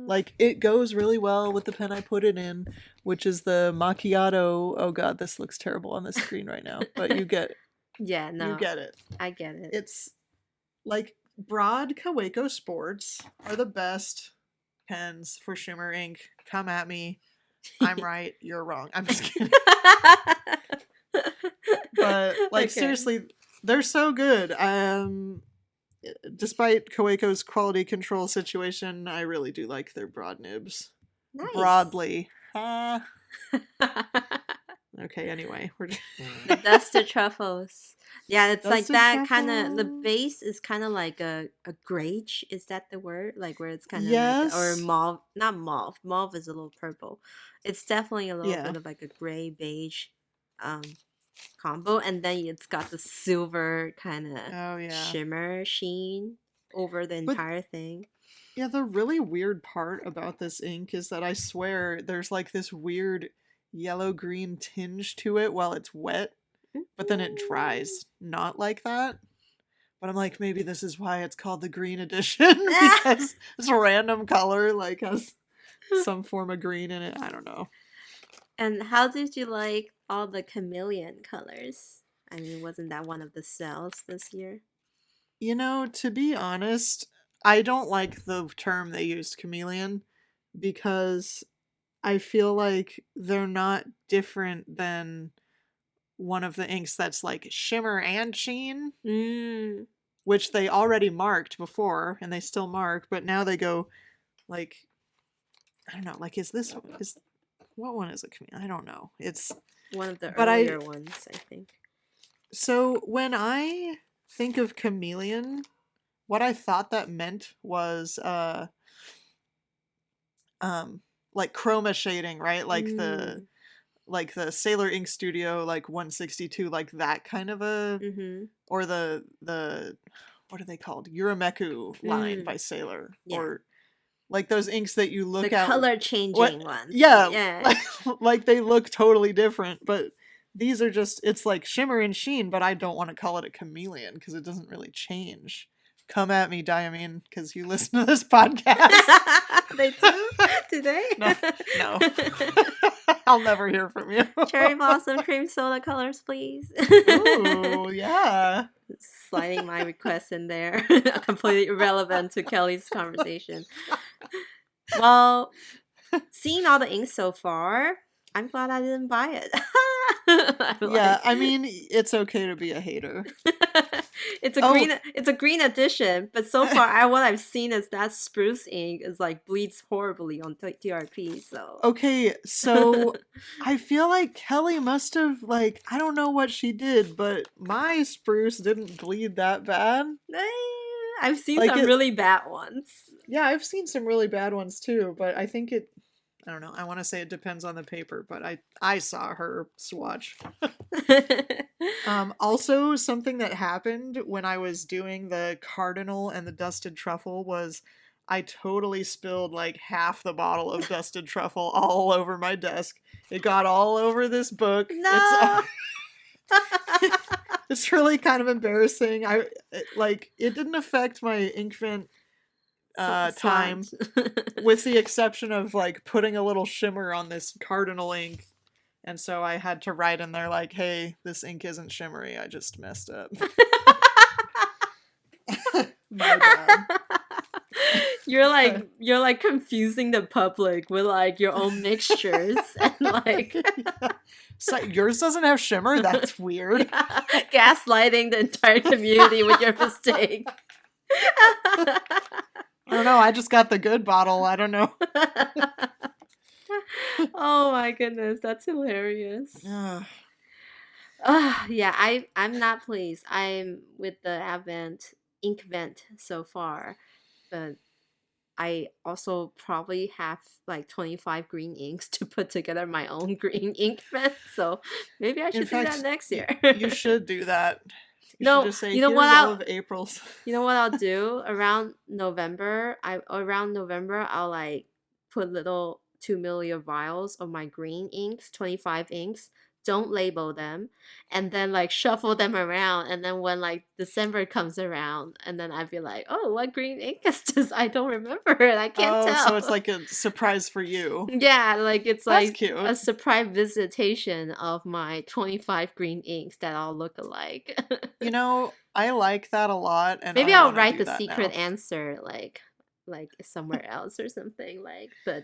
Speaker 2: like, it goes really well with the pen I put it in, which is the macchiato. Oh god, this looks terrible on the screen right now, but you get it.
Speaker 1: Yeah, no.
Speaker 2: You get it.
Speaker 1: I get it.
Speaker 2: It's like Broad Kaweco Sports are the best pens for shimmer ink. Come at me. I'm right, you're wrong. I'm just kidding. But like, seriously, they're so good. Despite Kaweco's quality control situation, I really do like their broad nibs.
Speaker 1: Nice.
Speaker 2: Broadly. Okay, anyway, we're
Speaker 1: the dusted truffles. Yeah, it's dusted like that kind of. The base is kind of like a grayish. Is that the word? Like where it's kind of like, or mauve? Not mauve. Mauve is a little purple. It's definitely a little bit of like a gray beige, combo, and then it's got the silver kind of shimmer sheen over the entire thing.
Speaker 2: Yeah, the really weird part about this ink is that I swear there's like this weird yellow-green tinge to it while it's wet, but then it dries not like that. But I'm like, maybe this is why it's called the green edition, because this random color like has some form of green in it. I don't know.
Speaker 1: And how did you like all the chameleon colors? I mean, wasn't that one of the sales this year?
Speaker 2: To be honest, I don't like the term they used, chameleon, because I feel like they're not different than one of the inks that's like shimmer and sheen, which they already marked before, and they still mark, but now they go like, I don't know, like, what one is a chameleon? I don't know. It's
Speaker 1: one of the earlier ones, I think.
Speaker 2: So when I think of chameleon, what I thought that meant was like chroma shading, right? Like the Sailor Ink Studio, like 162, like that kind of a, or the what are they called? Urameku line by Sailor, or like those inks that you look at,
Speaker 1: the color changing ones.
Speaker 2: Yeah. Like they look totally different, but these are just, it's like shimmer and sheen, but I don't want to call it a chameleon because it doesn't really change come at me, Diamine, because you listen to this podcast.
Speaker 1: They do? Do they?
Speaker 2: No. I'll never hear from you.
Speaker 1: Cherry blossom cream soda colors, please.
Speaker 2: Ooh, yeah.
Speaker 1: Sliding my request in there. Completely irrelevant to Kelly's conversation. Well, seeing all the ink so far, I'm glad I didn't buy it.
Speaker 2: I mean, it's okay to be a hater.
Speaker 1: It's a green edition, but so far what I've seen is that spruce ink is like bleeds horribly on TRP. So
Speaker 2: okay, so I feel like Kelly must have I don't know what she did, but my spruce didn't bleed that bad.
Speaker 1: I've seen some really bad ones.
Speaker 2: Yeah, I've seen some really bad ones too, but I think I don't know. I want to say it depends on the paper, but I saw her swatch. Also, something that happened when I was doing the cardinal and the dusted truffle was I totally spilled half the bottle of dusted truffle all over my desk. It got all over this book.
Speaker 1: No!
Speaker 2: It's really kind of embarrassing. It didn't affect my Inkvent time, with the exception of putting a little shimmer on this cardinal ink, and so I had to write in there hey, this ink isn't shimmery, I just messed up. My bad.
Speaker 1: You're confusing the public with your own mixtures and
Speaker 2: Yeah. So yours doesn't have shimmer? That's weird.
Speaker 1: Gaslighting the entire community with your mistake.
Speaker 2: I don't know. I just got the good bottle. I don't know.
Speaker 1: Oh my goodness, that's hilarious. Yeah, I'm not pleased. I'm with the Inkvent so far, but I also probably have 25 green inks to put together my own green Inkvent. So maybe I should do that next year.
Speaker 2: You should do that. You should just say,
Speaker 1: you know
Speaker 2: here's
Speaker 1: what?
Speaker 2: All of April's.
Speaker 1: You know what I'll do around November? I'll put little 2 milliliter vials of my green inks, 25 inks. Don't label them, and then shuffle them around, and then when December comes around, and then I'd be like, oh, what green ink is this? I don't remember it. I can't tell.
Speaker 2: So it's like a surprise for you.
Speaker 1: Yeah, it's
Speaker 2: That's cute.
Speaker 1: A surprise visitation of my 25 green inks that all look alike.
Speaker 2: I like that a lot, and
Speaker 1: maybe I'll write the secret answer somewhere else or something but.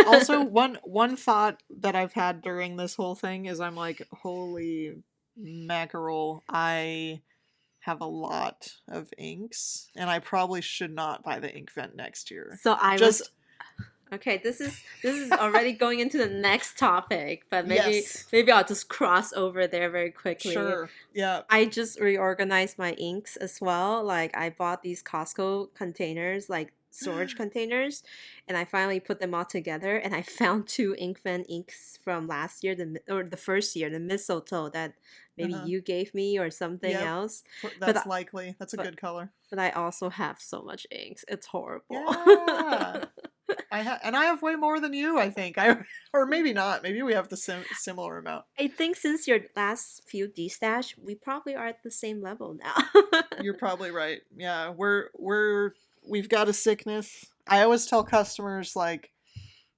Speaker 2: Also, one thought that I've had during this whole thing is I'm holy mackerel, I have a lot of inks, and I probably should not buy the Inkvent next year.
Speaker 1: So okay, this is already going into the next topic, but maybe I'll just cross over there very quickly.
Speaker 2: Sure. Yeah.
Speaker 1: I just reorganized my inks as well. I bought these Costco containers, storage containers, and I finally put them all together, and I found 2 Inkvent inks from last year, the first year, the mistletoe that maybe you gave me or something else.
Speaker 2: That's likely. That's a good color.
Speaker 1: But I also have so much inks. It's horrible.
Speaker 2: Yeah. I have way more than you, I think. Or maybe not. Maybe we have the similar amount.
Speaker 1: I think since your last few destash, we probably are at the same level now.
Speaker 2: You're probably right. Yeah, we've got a sickness. I always tell customers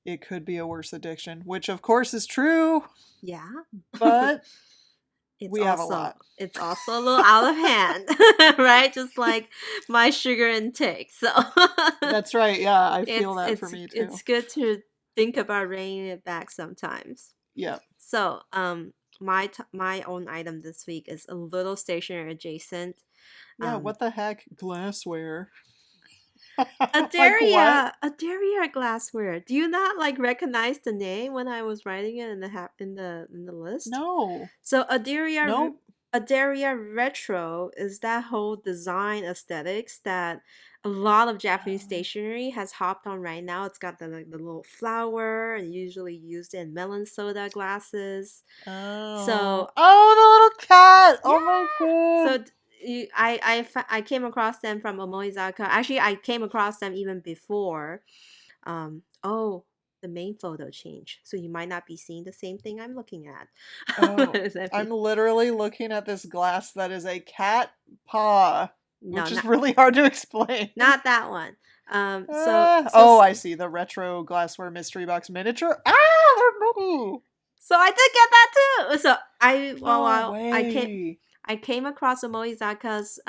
Speaker 2: it could be a worse addiction, which of course is true.
Speaker 1: Yeah.
Speaker 2: But we have a lot.
Speaker 1: It's also a little out of hand, right? Just like my sugar intake. So
Speaker 2: that's right. Yeah, I feel that for me too.
Speaker 1: It's good to think about reining it back sometimes.
Speaker 2: Yeah.
Speaker 1: So, my own item this week is a little stationery adjacent.
Speaker 2: Yeah, what the heck? Glassware.
Speaker 1: Adaria glassware. Do you not recognize the name when I was writing it in the list?
Speaker 2: No.
Speaker 1: So Adaria Retro is that whole design aesthetics that a lot of Japanese stationery has hopped on right now. It's got the little flower, and usually used in melon soda glasses.
Speaker 2: Oh.
Speaker 1: So
Speaker 2: the little cat.
Speaker 1: Yeah.
Speaker 2: Oh my god.
Speaker 1: So I came across them from Omoizaka. Actually, I came across them even before. The main photo changed, so you might not be seeing the same thing I'm looking at.
Speaker 2: I'm literally looking at this glass that is a cat paw.
Speaker 1: No,
Speaker 2: which is really hard to explain.
Speaker 1: not that one.
Speaker 2: I see, the retro glassware mystery box miniature. They're mini.
Speaker 1: So I did get that too. So
Speaker 2: No way.
Speaker 1: I came across Omozaka's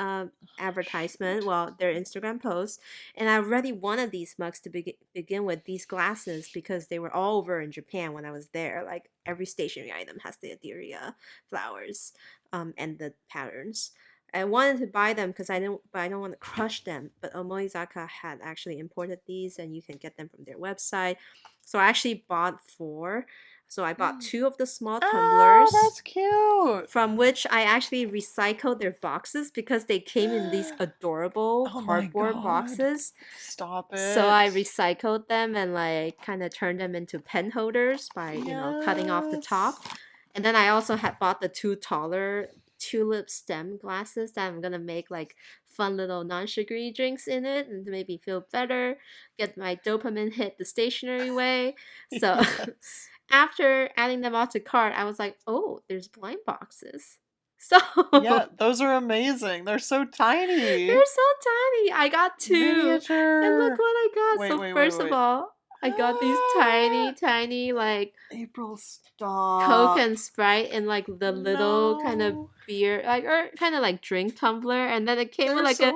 Speaker 1: advertisement, their Instagram post, and I really wanted these mugs to begin with, these glasses, because they were all over in Japan when I was there. Like every stationery item has the Adira flowers and the patterns. I wanted to buy them because I don't want to crush them. But Omozaka had actually imported these, and you can get them from their website. So I actually bought 4. So I bought 2 of the small tumblers.
Speaker 2: Oh, that's cute.
Speaker 1: From which I actually recycled their boxes because they came in these adorable cardboard boxes.
Speaker 2: Stop it.
Speaker 1: So I recycled them and like kind of turned them into pen holders by, cutting off the top. And then I also had bought the 2 taller tulip stem glasses that I'm gonna make like fun little non-sugary drinks in it and to make me feel better, get my dopamine hit the stationary way. So
Speaker 2: Yes.
Speaker 1: after adding them all to cart, I was like, oh, there's blind boxes. So
Speaker 2: Yeah, those are amazing. They're so tiny.
Speaker 1: they're so tiny. I got 2.
Speaker 2: Miniature.
Speaker 1: And look what I got.
Speaker 2: Wait,
Speaker 1: First of all, I got these tiny like
Speaker 2: April, stop.
Speaker 1: Coke and Sprite in like the little kind of beer, like, or kind of like drink tumbler, and then it came with like a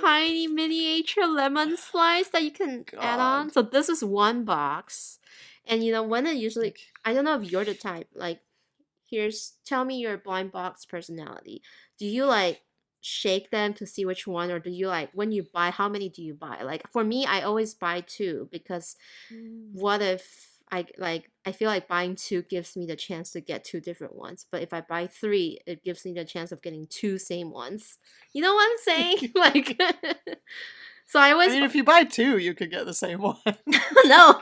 Speaker 1: tiny miniature lemon slice that you can add on. So this is one box. And when it usually, I don't know if you're the type, like, tell me your blind box personality. Do you like shake them to see which one, or do you like, when you buy, how many do you buy? Like for me, I always buy 2 because what if I feel like buying 2 gives me the chance to get 2 different ones, but if I buy 3, it gives me the chance of getting 2 same ones. You know what I'm saying? Like, so I always.
Speaker 2: I mean, if you buy 2, you could get the same one.
Speaker 1: No,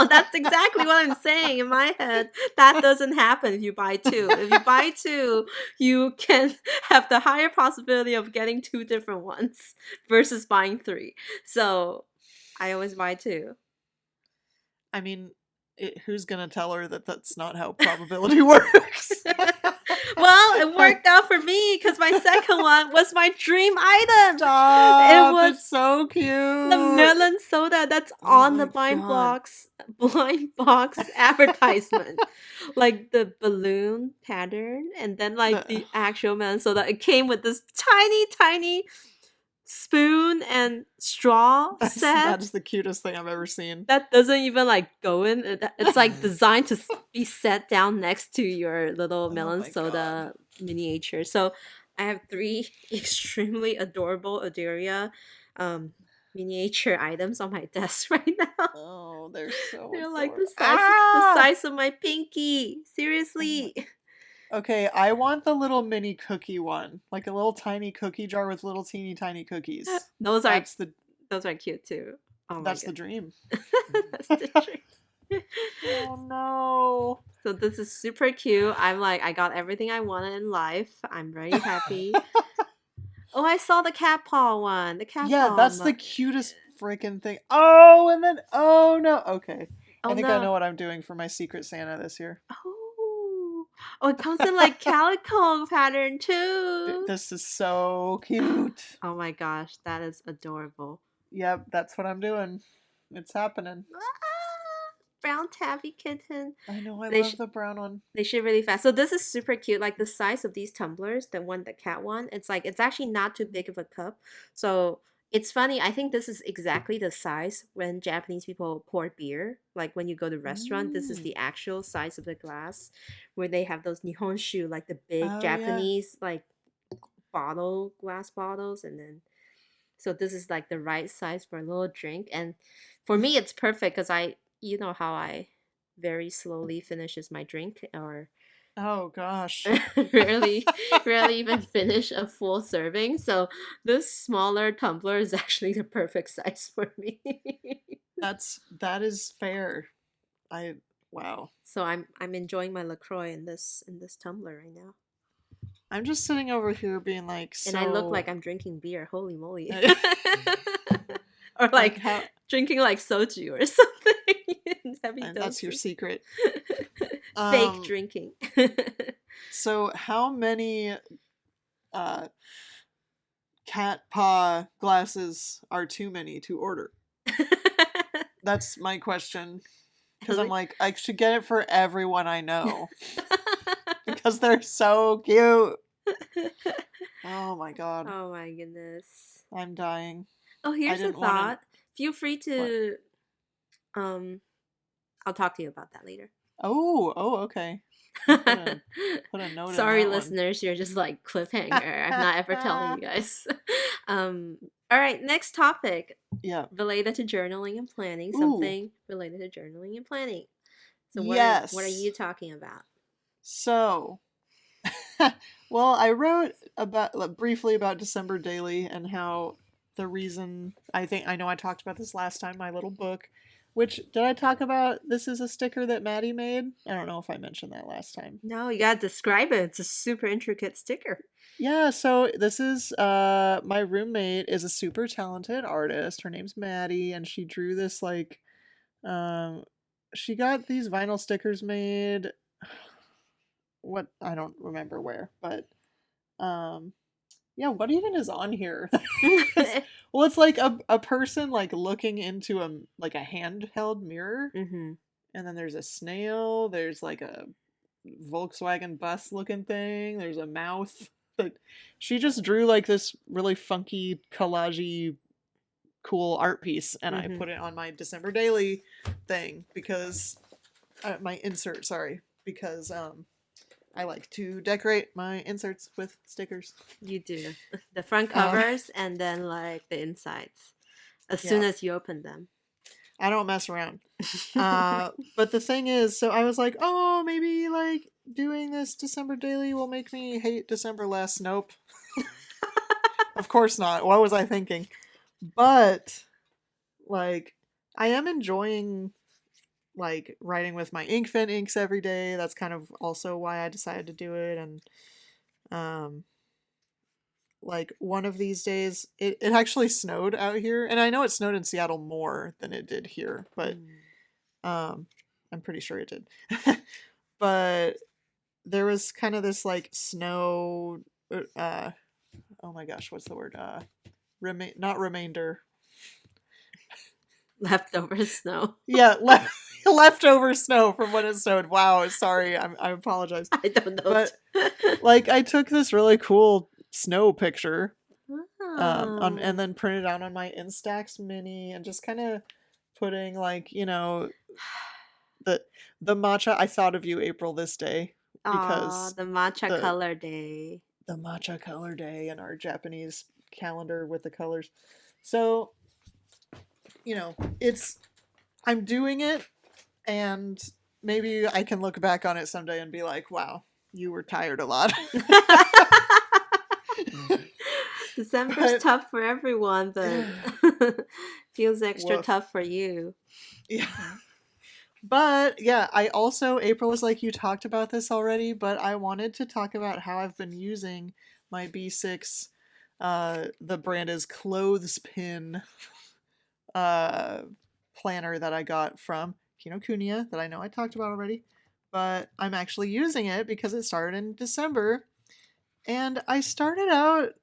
Speaker 1: that's exactly what I'm saying in my head. That doesn't happen if you buy 2. If you buy 2, you can have the higher possibility of getting 2 different ones versus buying 3. So I always buy 2.
Speaker 2: I mean, who's gonna tell her that that's not how probability works?
Speaker 1: Well, it worked out for me because my second one was my dream item.
Speaker 2: Stop,
Speaker 1: it was
Speaker 2: it's so cute.
Speaker 1: The melon soda that's on the blind box advertisement. Like the balloon pattern, and then like the actual melon soda. It came with this tiny spoon and straw set.
Speaker 2: That's the cutest thing I've ever seen.
Speaker 1: That doesn't even like go in. It's like designed to be set down next to your little melon soda miniature. So I have 3 extremely adorable Adira miniature items on my desk right now.
Speaker 2: Oh, they're so
Speaker 1: They're
Speaker 2: adorable.
Speaker 1: like the size of my pinky. Seriously.
Speaker 2: Okay, I want the little mini cookie one, like a little tiny cookie jar with little teeny tiny cookies.
Speaker 1: Those are cute too. Oh,
Speaker 2: that's the dream.
Speaker 1: That's the dream.
Speaker 2: Oh no.
Speaker 1: So this is super cute. I'm like, I got everything I wanted in life. I'm very happy. Oh, I saw the cat paw one. The cat paw.
Speaker 2: That's the cutest freaking thing. Oh, and then no. Okay.
Speaker 1: Oh,
Speaker 2: I think I know what I'm doing for my Secret Santa this year.
Speaker 1: Oh, it comes in like calico pattern too.
Speaker 2: This is so cute.
Speaker 1: Oh my gosh, that is adorable.
Speaker 2: Yep, that's what I'm doing. It's happening.
Speaker 1: Brown tabby kitten.
Speaker 2: I know, I love the brown one.
Speaker 1: They ship really fast. So this is super cute. Like the size of these tumblers, the cat one, it's actually not too big of a cup. So it's funny. I think this is exactly the size when Japanese people pour beer. Like when you go to a restaurant, this is the actual size of the glass, where they have those nihonshu, like the big Japanese like glass bottles, and then so this is like the right size for a little drink. And for me, it's perfect because you know how I very slowly finishes my drink, or
Speaker 2: oh gosh,
Speaker 1: rarely even finish a full serving. So this smaller tumbler is actually the perfect size for me.
Speaker 2: that is fair. Wow.
Speaker 1: So I'm enjoying my LaCroix in this tumbler right now.
Speaker 2: I'm just sitting over here being like, so...
Speaker 1: And I look like I'm drinking beer. Holy moly. Or like drinking like soju or something.
Speaker 2: And that's your secret.
Speaker 1: Fake drinking.
Speaker 2: So how many cat paw glasses are too many to order? That's my question. Because I'm like, I should get it for everyone I know. Because they're so cute. Oh my god.
Speaker 1: Oh my goodness.
Speaker 2: I'm dying.
Speaker 1: Oh, here's a
Speaker 2: didn't wanna-
Speaker 1: thought. Feel free to I'll talk to you about that later.
Speaker 2: Oh, okay. Put a note
Speaker 1: Sorry,
Speaker 2: in that
Speaker 1: listeners, you're just like cliffhanger. I'm not ever telling you guys. All right, next topic.
Speaker 2: Yeah.
Speaker 1: Related to journaling and planning.
Speaker 2: Ooh.
Speaker 1: Something related to journaling and planning. So what are you talking about?
Speaker 2: So, well, I wrote briefly about December Daily and how the reason I know I talked about this last time, my little book, which did I talk about? This is a sticker that Maddie made. I don't know if I mentioned that last time.
Speaker 1: No, you gotta describe it. It's a super intricate sticker.
Speaker 2: Yeah, so this is my roommate is a super talented artist. Her name's Maddie, and she drew this like she got these vinyl stickers made. What, I don't remember where, but yeah, what even is on here? Well, it's like a person like looking into a handheld mirror,
Speaker 1: Mm-hmm.
Speaker 2: and then there's a snail. There's like a Volkswagen bus looking thing. There's a mouth. But she just drew like this really funky collage-y cool art piece, and I put it on my December Daily thing because my insert, sorry, because I like to decorate my inserts with stickers.
Speaker 1: You do. The front covers and then like the insides. As soon as you open them.
Speaker 2: I don't mess around. But the thing is, so I was like, oh, maybe like doing this December Daily will make me hate December less. Nope. Of course not. What was I thinking? But like, I am enjoying like writing with my Inkvent inks every day. That's kind of also why I decided to do it. And like one of these days it actually snowed out here, and I know it snowed in Seattle more than it did here, but I'm pretty sure it did. But there was kind of this like snow oh my gosh, what's the word? Not remainder.
Speaker 1: Leftover snow.
Speaker 2: Yeah, leftover snow from when it snowed. Wow, sorry, I apologize.
Speaker 1: I don't know.
Speaker 2: But like, I took this really cool snow picture, and then printed out on my Instax Mini, and just kind of putting like, you know, the matcha. I thought of you, April, this day because
Speaker 1: the matcha color day.
Speaker 2: The matcha color day in our Japanese calendar with the colors. So, you know, I'm doing it, and maybe I can look back on it someday and be like, wow, you were tired a lot.
Speaker 1: December's tough for everyone, but feels extra tough for you.
Speaker 2: Yeah. But yeah, April was like, you talked about this already, but I wanted to talk about how I've been using my B6, the brand is Clothespin, planner that I got from Kinokuniya that I know I talked about already, but I'm actually using it because it started in December. And I started out,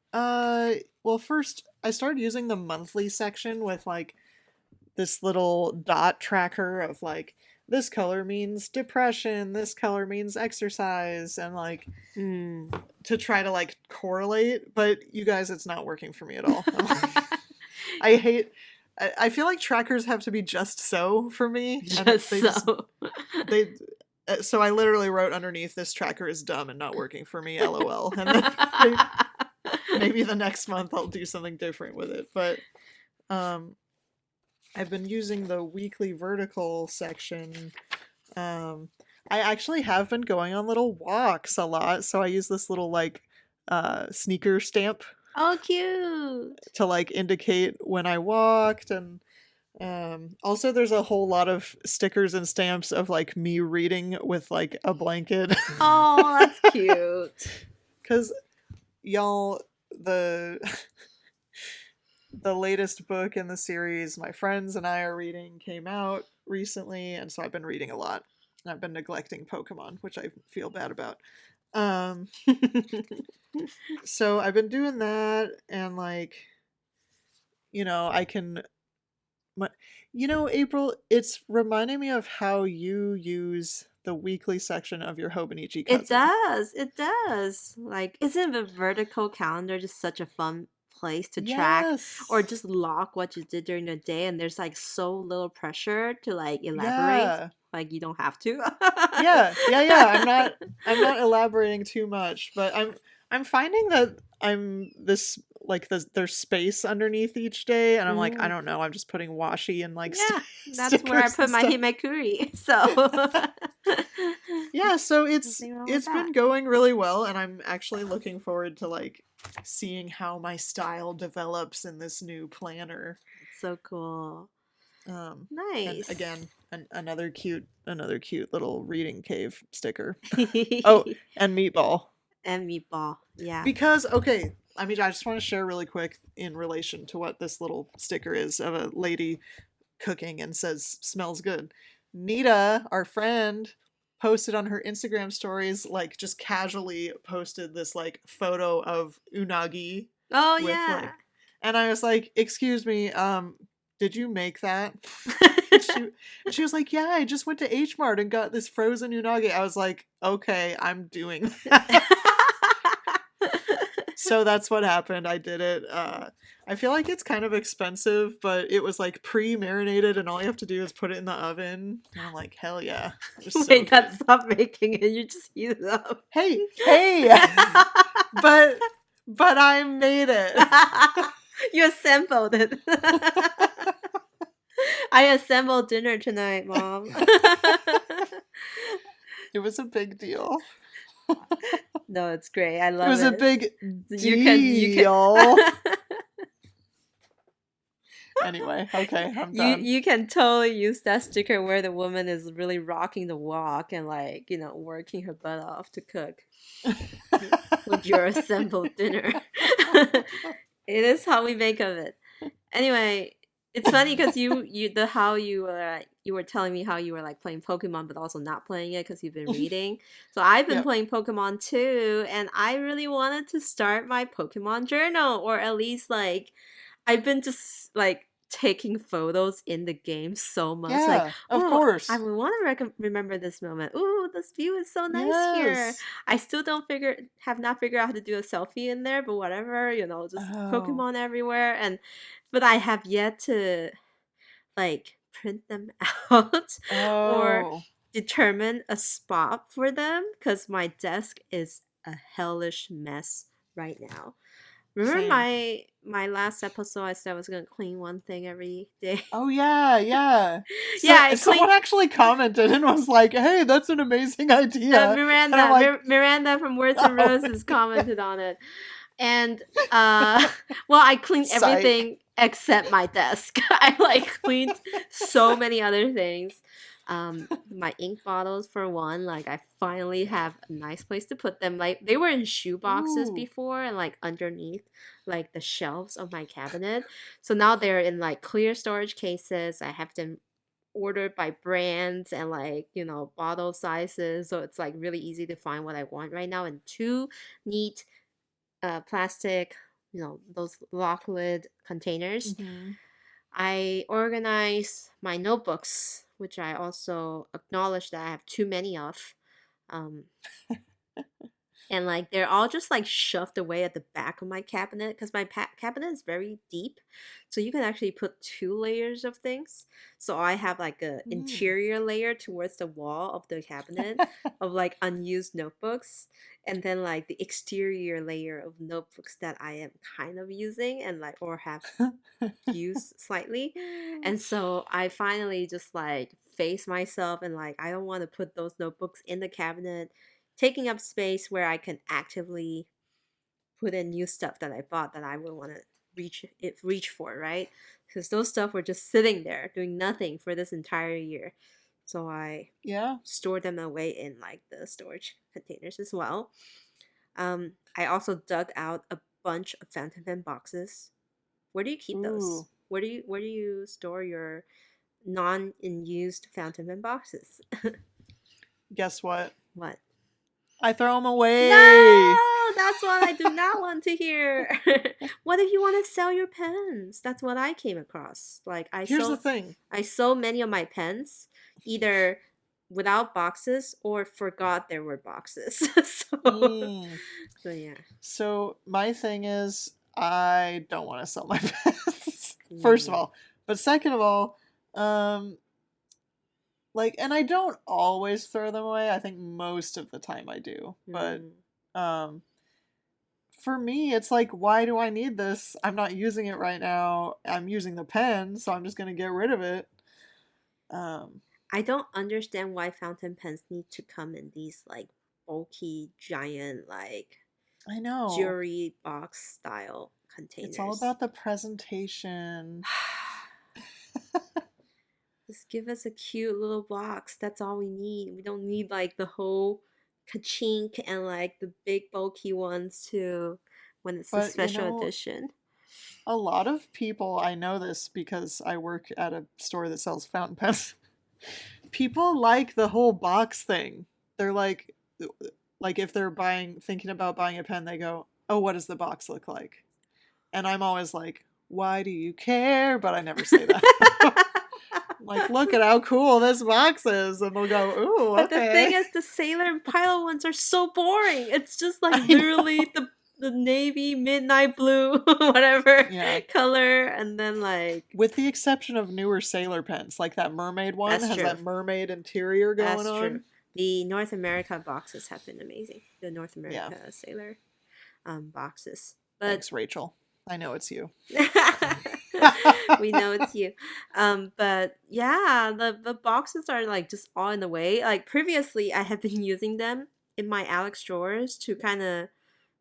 Speaker 2: first I started using the monthly section with like this little dot tracker of like, this color means depression, this color means exercise, and like to try to like correlate. But you guys, it's not working for me at all. I feel like trackers have to be just so for me. So I literally wrote underneath, this tracker is dumb and not working for me, LOL. And then maybe the next month I'll do something different with it. But I've been using the weekly vertical section. I actually have been going on little walks a lot, so I use this little like sneaker stamp.
Speaker 1: Oh, cute!
Speaker 2: To like indicate when I walked, and also there's a whole lot of stickers and stamps of like me reading with like a blanket.
Speaker 1: Oh, that's cute.
Speaker 2: Because y'all, the latest book in the series my friends and I are reading came out recently, and so I've been reading a lot. And I've been neglecting Pokemon, which I feel bad about. Um, so I've been doing that, and like, I can. My, April, it's reminding me of how you use the weekly section of your Hobonichi
Speaker 1: It
Speaker 2: cousin.
Speaker 1: does. It does. Like, isn't the vertical calendar just such a fun place to track or
Speaker 2: Yes.
Speaker 1: just log what you did during the day? And there's like so little pressure to like elaborate.
Speaker 2: Yeah.
Speaker 1: Like, you don't have to.
Speaker 2: Yeah. Yeah, yeah. I'm not elaborating too much, but I'm finding that there's space underneath each day, and I'm like, I
Speaker 1: Mm,
Speaker 2: don't know, I'm just putting washi and like
Speaker 1: yeah, that's where I
Speaker 2: stickers
Speaker 1: put
Speaker 2: and
Speaker 1: my
Speaker 2: stuff.
Speaker 1: himekuri. So,
Speaker 2: Yeah, so it's
Speaker 1: nothing wrong with
Speaker 2: it's
Speaker 1: that.
Speaker 2: been going really well, and I'm actually looking forward to like seeing how my style develops in this new planner.
Speaker 1: That's so cool.
Speaker 2: Um, and
Speaker 1: Nice.
Speaker 2: again, another cute little reading cave sticker. Oh, and meatball.
Speaker 1: And meatball. Yeah.
Speaker 2: Because okay, I mean, I just want to share really quick in relation to what this little sticker is of a lady cooking and says smells good. Nita, our friend, posted on her Instagram stories, like just casually posted this like photo of unagi
Speaker 1: Oh,
Speaker 2: with
Speaker 1: yeah.
Speaker 2: like, and I was like, excuse me, did you make that? And she was like, yeah, I just went to H Mart and got this frozen unagi. I was like, okay, I'm doing that. So that's what happened. I did it. I feel like it's kind of expensive, but it was like pre-marinated, and all you have to do is put it in the oven. And I'm like, hell yeah, just so
Speaker 1: Wait,
Speaker 2: good.
Speaker 1: that's not making it. You just heat it up.
Speaker 2: Hey, hey, but I made it.
Speaker 1: You assembled it. I assembled dinner tonight, Mom.
Speaker 2: It was a big deal.
Speaker 1: No, it's great. I
Speaker 2: It
Speaker 1: love
Speaker 2: was a
Speaker 1: it.
Speaker 2: big
Speaker 1: You can
Speaker 2: deal. Anyway, okay, I'm done.
Speaker 1: you can totally use that sticker where the woman is really rocking the walk and like, working her butt off to cook with your assembled dinner. It is how we make of it. Anyway, it's funny because you were telling me how you were like playing Pokemon but also not playing it because you've been reading. So I've been
Speaker 2: Yep.
Speaker 1: playing Pokemon too, and I really wanted to start my Pokemon journal, or at least like I've been just like taking photos in the game so much. Like,
Speaker 2: Yeah, of
Speaker 1: oh, I
Speaker 2: course.
Speaker 1: want to remember this moment. Oh, this view is so nice here.
Speaker 2: Yes.
Speaker 1: I still have not figured out how to do a selfie in there, but whatever, just
Speaker 2: Oh.
Speaker 1: Pokemon everywhere. But I have yet to like print them out or
Speaker 2: Oh.
Speaker 1: determine a spot for them because my desk is a hellish mess right now. Remember
Speaker 2: Same.
Speaker 1: my last episode? I said I was gonna clean one thing every day.
Speaker 2: Oh yeah, yeah.
Speaker 1: Yeah,
Speaker 2: So
Speaker 1: I
Speaker 2: someone
Speaker 1: cleaned.
Speaker 2: actually commented and was like, "Hey, that's an amazing idea." And I'm like,
Speaker 1: Miranda from Words and
Speaker 2: "Oh,
Speaker 1: Roses commented on it, and well, I cleaned
Speaker 2: psych."
Speaker 1: everything except my desk. I like cleaned so many other things. My ink bottles for one, like I finally have a nice place to put them. Like they were in shoe boxes
Speaker 2: Ooh.
Speaker 1: before and like underneath like the shelves of my cabinet. So now they're in like clear storage cases. I have them ordered by brands and like, bottle sizes. So it's like really easy to find what I want right now in two neat plastic, those lock lid containers.
Speaker 2: Mhm.
Speaker 1: I organize my notebooks, which I also acknowledge that I have too many of. Um, and like they're all just like shoved away at the back of my cabinet because my cabinet is very deep, so you can actually put two layers of things. So I have like a
Speaker 2: Mm.
Speaker 1: interior layer towards the wall of the cabinet of like unused notebooks, and then like the exterior layer of notebooks that I am kind of using and like or have used slightly. And so I finally just like face myself and like I don't want to put those notebooks in the cabinet taking up space where I can actively put in new stuff that I bought that I would want to reach for, right? Because those stuff were just sitting there doing nothing for this entire year. So I
Speaker 2: Yeah.
Speaker 1: stored them away in like the storage containers as well. I also dug out a bunch of fountain pen boxes. Where do you keep those?
Speaker 2: Ooh.
Speaker 1: Where do you store your non in used fountain pen boxes?
Speaker 2: Guess what?
Speaker 1: What?
Speaker 2: I throw them away.
Speaker 1: No, that's what I do not want to hear. What if you want to sell your pens? That's what I came across. Like
Speaker 2: Here's the thing.
Speaker 1: I sold many of my pens either without boxes or forgot there were boxes. So yeah.
Speaker 2: So my thing is, I don't want to sell my pens. First of all, but second of all, like, and I don't always throw them away. I think most of the time I do, but for me, it's like, why do I need this? I'm not using it right now. I'm using the pen, so I'm just gonna get rid of it.
Speaker 1: I don't understand why fountain pens need to come in these like bulky, giant, like
Speaker 2: I know
Speaker 1: jewelry box style containers.
Speaker 2: It's all about the presentation.
Speaker 1: Just give us a cute little box. That's all we need. We don't need like the whole ka-chink and like the big bulky ones too when it's a special edition.
Speaker 2: A lot of people, I know this because I work at a store that sells fountain pens. People like the whole box thing. They're like if they're thinking about buying a pen, they go, "Oh, what does the box look like?" And I'm always like, "Why do you care?" But I never say that. Like, look at how cool this box is, and they'll go, "Ooh, okay."
Speaker 1: But the thing is, the Sailor and Pilot ones are so boring. It's just like literally the navy, midnight blue, whatever color, and then like,
Speaker 2: with the exception of newer Sailor pens, like that mermaid one has that mermaid interior going on. True.
Speaker 1: The North America boxes have been amazing. The North America Sailor boxes. But
Speaker 2: thanks, Rachel. I know it's you.
Speaker 1: We know it's you. But yeah, the boxes are like just all in the way. Like previously I have been using them in my Alex drawers to kind of,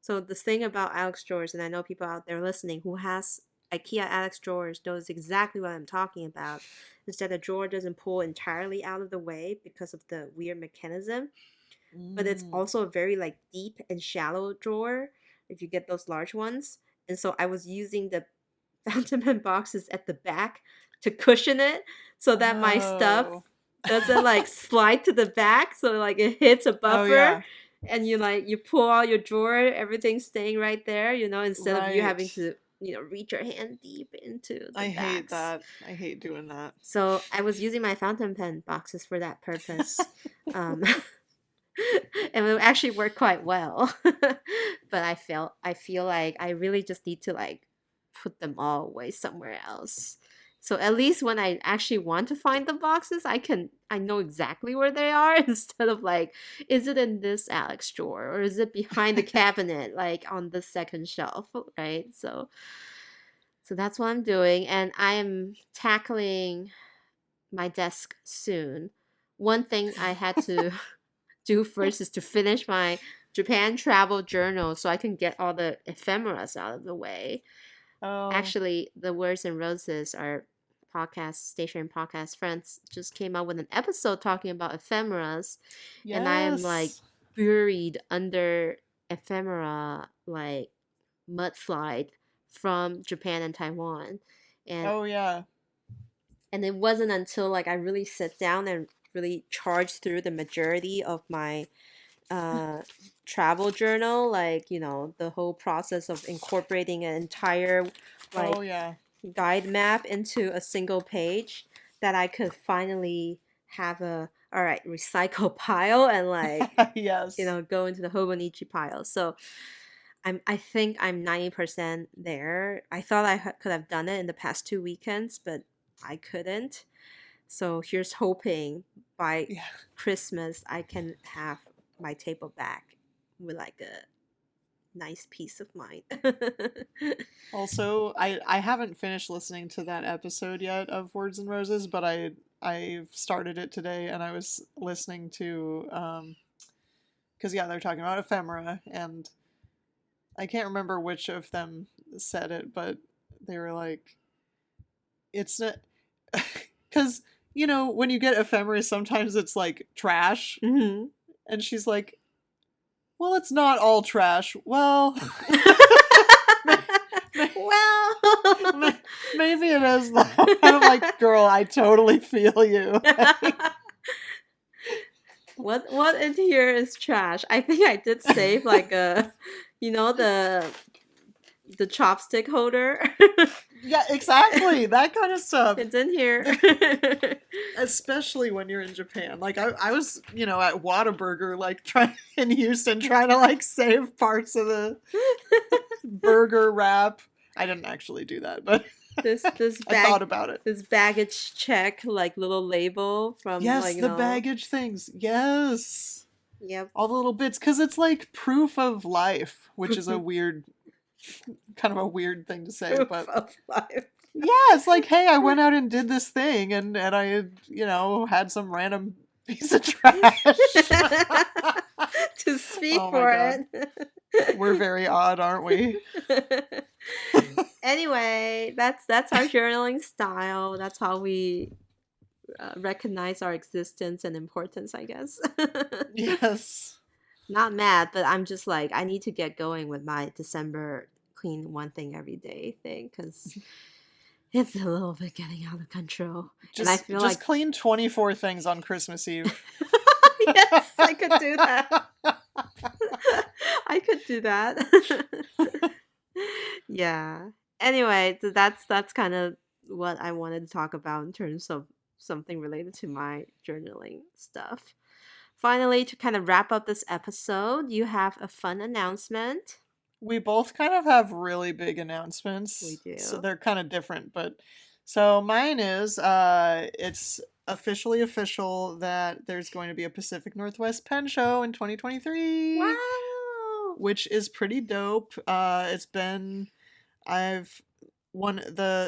Speaker 1: so the thing about Alex drawers, and I know people out there listening who has IKEA Alex drawers knows exactly what I'm talking about, is that the drawer doesn't pull entirely out of the way because of the weird mechanism. But it's also a very like deep and shallow drawer if you get those large ones. And so I was using the fountain pen boxes at the back to cushion it so that my stuff doesn't like slide to the back, so like it hits a buffer and you pull out your drawer, everything's staying right there, instead of you having to reach your hand deep into the backs.
Speaker 2: Hate that. I hate doing that.
Speaker 1: So I was using my fountain pen boxes for that purpose. And it actually worked quite well. But I feel like I really just need to like put them all away somewhere else. So at least when I actually want to find the boxes, I know exactly where they are, instead of like, is it in this Alex drawer or is it behind the cabinet, like on the second shelf, right? So that's what I'm doing, and I am tackling my desk soon. One thing I had to do first is to finish my Japan travel journal so I can get all the ephemeras out of the way. Actually, the Words and Roses, our stationery podcast friends, just came out with an episode talking about ephemeras. Yes. And I am like buried under ephemera, like mudslide from Japan and Taiwan. And and it wasn't until like I really sit down and really charge through the majority of my travel journal, like the whole process of incorporating an entire guide map into a single page, that I could finally have a recycle pile and like go into the Hobonichi pile. So I think I'm 90% there. I thought I could have done it in the past 2 weekends, but I couldn't. So here's hoping by Christmas I can have my table back with like a nice peace of mind.
Speaker 2: Also, I haven't finished listening to that episode yet of Words and Roses, but I've started it today, and I was listening to because they're talking about ephemera, and I can't remember which of them said it, but they were like, it's not, because when you get ephemera, sometimes it's like trash.
Speaker 1: Mm-hmm.
Speaker 2: And she's like, well, it's not all trash. Well, maybe it is though. And I'm like, girl, I totally feel you.
Speaker 1: What in here is trash? I think I did save like a, the chopstick holder.
Speaker 2: Yeah, exactly. That kind of stuff.
Speaker 1: It's in here.
Speaker 2: Especially when you're in Japan. Like I was, at Whataburger, like trying in Houston, trying to like save parts of the burger wrap. I didn't actually do that, but
Speaker 1: this
Speaker 2: I thought about it.
Speaker 1: This baggage check, like little label from
Speaker 2: Yes,
Speaker 1: like
Speaker 2: the baggage things. Yes.
Speaker 1: Yep.
Speaker 2: All the little bits, because it's like proof of life, which is a weird, kind of a weird thing to say,
Speaker 1: Proof
Speaker 2: but
Speaker 1: of life.
Speaker 2: yeah, it's like, hey, I went out and did this thing, and I, had some random piece of trash.
Speaker 1: To speak
Speaker 2: Oh my
Speaker 1: for
Speaker 2: God.
Speaker 1: it.
Speaker 2: We're very odd, aren't we?
Speaker 1: Anyway, that's our journaling style. That's how we recognize our existence and importance, I guess.
Speaker 2: Yes.
Speaker 1: Not mad, but I'm just like, I need to get going with my December clean one thing every day thing, because it's a little bit getting out of control. And I feel
Speaker 2: just
Speaker 1: like
Speaker 2: clean 24 things on Christmas Eve.
Speaker 1: yes, I could do that. I could do that. Yeah. Anyway, so that's kind of what I wanted to talk about in terms of something related to my journaling stuff. Finally, to kind of wrap up this episode, you have a fun announcement.
Speaker 2: We both kind of have really big announcements.
Speaker 1: We do.
Speaker 2: So they're kind of different, but so mine is it's officially official that there's going to be a Pacific Northwest Pen Show in 2023.
Speaker 1: Wow.
Speaker 2: Which is pretty dope.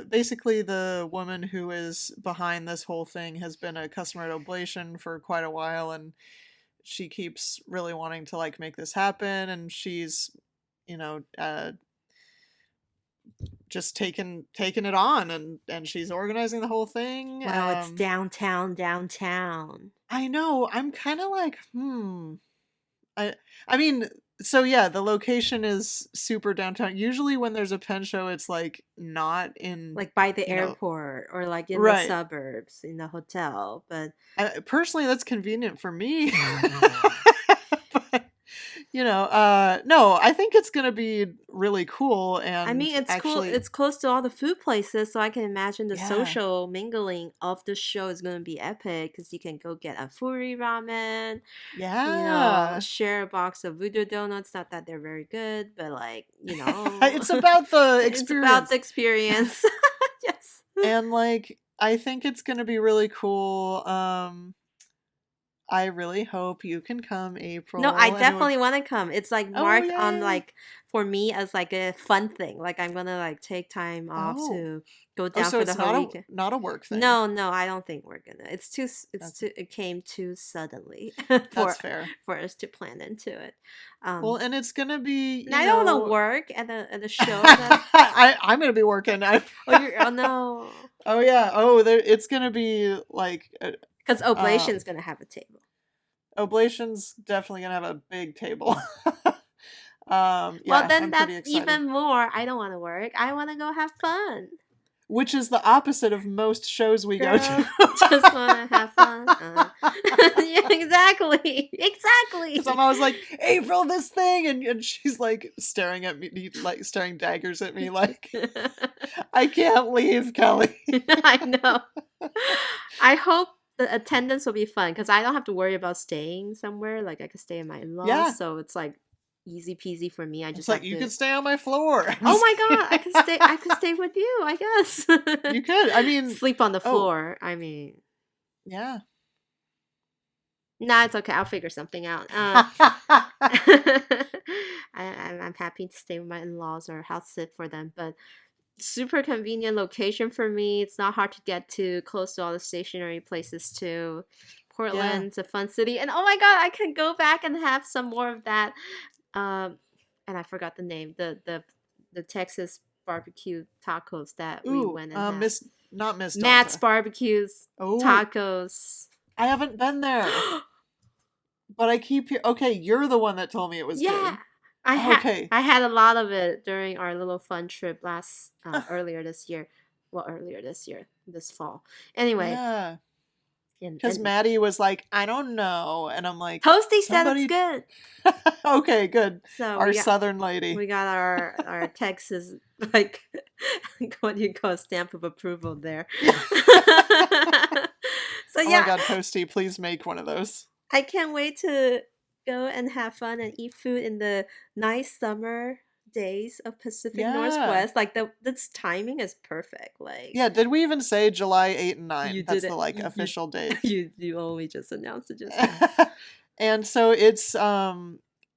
Speaker 2: Basically the woman who is behind this whole thing has been a customer at Oblation for quite a while, and she keeps really wanting to like make this happen, and she's just taking it on, and she's organizing the whole thing.
Speaker 1: Wow, it's downtown.
Speaker 2: I know. I'm kind of like, I mean, so yeah, the location is super downtown. Usually when there's a pen show, it's like not in
Speaker 1: like by the airport or like in
Speaker 2: right.
Speaker 1: the suburbs in the hotel. But
Speaker 2: personally, that's convenient for me. But no, I think it's gonna be really cool. And
Speaker 1: I mean, it's cool. It's close to all the food places, so I can imagine the social mingling of the show is gonna be epic, because you can go get a furi ramen.
Speaker 2: Yeah.
Speaker 1: Share a box of voodoo donuts. Not that they're very good, but like
Speaker 2: it's about the experience.
Speaker 1: It's about the experience. Yes.
Speaker 2: And like, I think it's gonna be really cool. I really hope you can come, April.
Speaker 1: No, I definitely want to come. It's like marked on
Speaker 2: yay.
Speaker 1: like for me as like a fun thing. Like I'm gonna like take time off to go down for the whole weekend.
Speaker 2: Not a work thing.
Speaker 1: No, I don't think we're gonna. It came too suddenly
Speaker 2: That's fair
Speaker 1: for us to plan into it.
Speaker 2: Well, and it's gonna be.
Speaker 1: I don't want to work at a show.
Speaker 2: I'm gonna be working.
Speaker 1: Oh no.
Speaker 2: Oh yeah. It's gonna be like.
Speaker 1: Because Oblation's going to have a table.
Speaker 2: Oblation's definitely going to have a big table.
Speaker 1: Well, then that's even more. I don't want to work. I want to go have fun.
Speaker 2: Which is the opposite of most shows we go to.
Speaker 1: Just want to have fun. Yeah, exactly.
Speaker 2: Because I'm always like, April, this thing. And she's like staring at me, like staring daggers at me like, I can't leave, Kelly.
Speaker 1: I know. I hope the attendance will be fun, because I don't have to worry about staying somewhere. Like I could stay in my in-laws, so it's like easy peasy for me. I just
Speaker 2: you can stay on my floor.
Speaker 1: Oh my God, I could stay with you, I guess.
Speaker 2: You could. I mean,
Speaker 1: sleep on the floor. I mean,
Speaker 2: yeah.
Speaker 1: Nah, it's okay. I'll figure something out. I'm happy to stay with my in-laws or house sit for them, but super convenient location for me. It's not hard to get to, close to all the stationery places too. Portland's a fun city, and oh my God, I can go back and have some more of that. And I forgot the name. The Texas barbecue tacos that we went and had.
Speaker 2: Matt's
Speaker 1: Barbecues tacos.
Speaker 2: I haven't been there, but I keep hearing. Okay, you're the one that told me it was good.
Speaker 1: I had a lot of it during our little fun trip earlier this year. Well, this fall. Anyway,
Speaker 2: Because Maddie was like, I don't know. And I'm like,
Speaker 1: Toasty said it's
Speaker 2: somebody.
Speaker 1: good.
Speaker 2: Okay, good.
Speaker 1: So
Speaker 2: Our southern lady.
Speaker 1: we got our Texas, like, what do you call, stamp of approval there. So
Speaker 2: Oh
Speaker 1: yeah,
Speaker 2: my god, Toasty, please make one of those.
Speaker 1: I can't wait to go and have fun and eat food in the nice summer days of Pacific
Speaker 2: Yeah.
Speaker 1: Northwest. Like this timing is perfect. Like,
Speaker 2: Yeah, did we even say July 8 and 9?
Speaker 1: You
Speaker 2: That's
Speaker 1: did
Speaker 2: the
Speaker 1: it.
Speaker 2: like official date.
Speaker 1: you only just announced it just now.
Speaker 2: And so it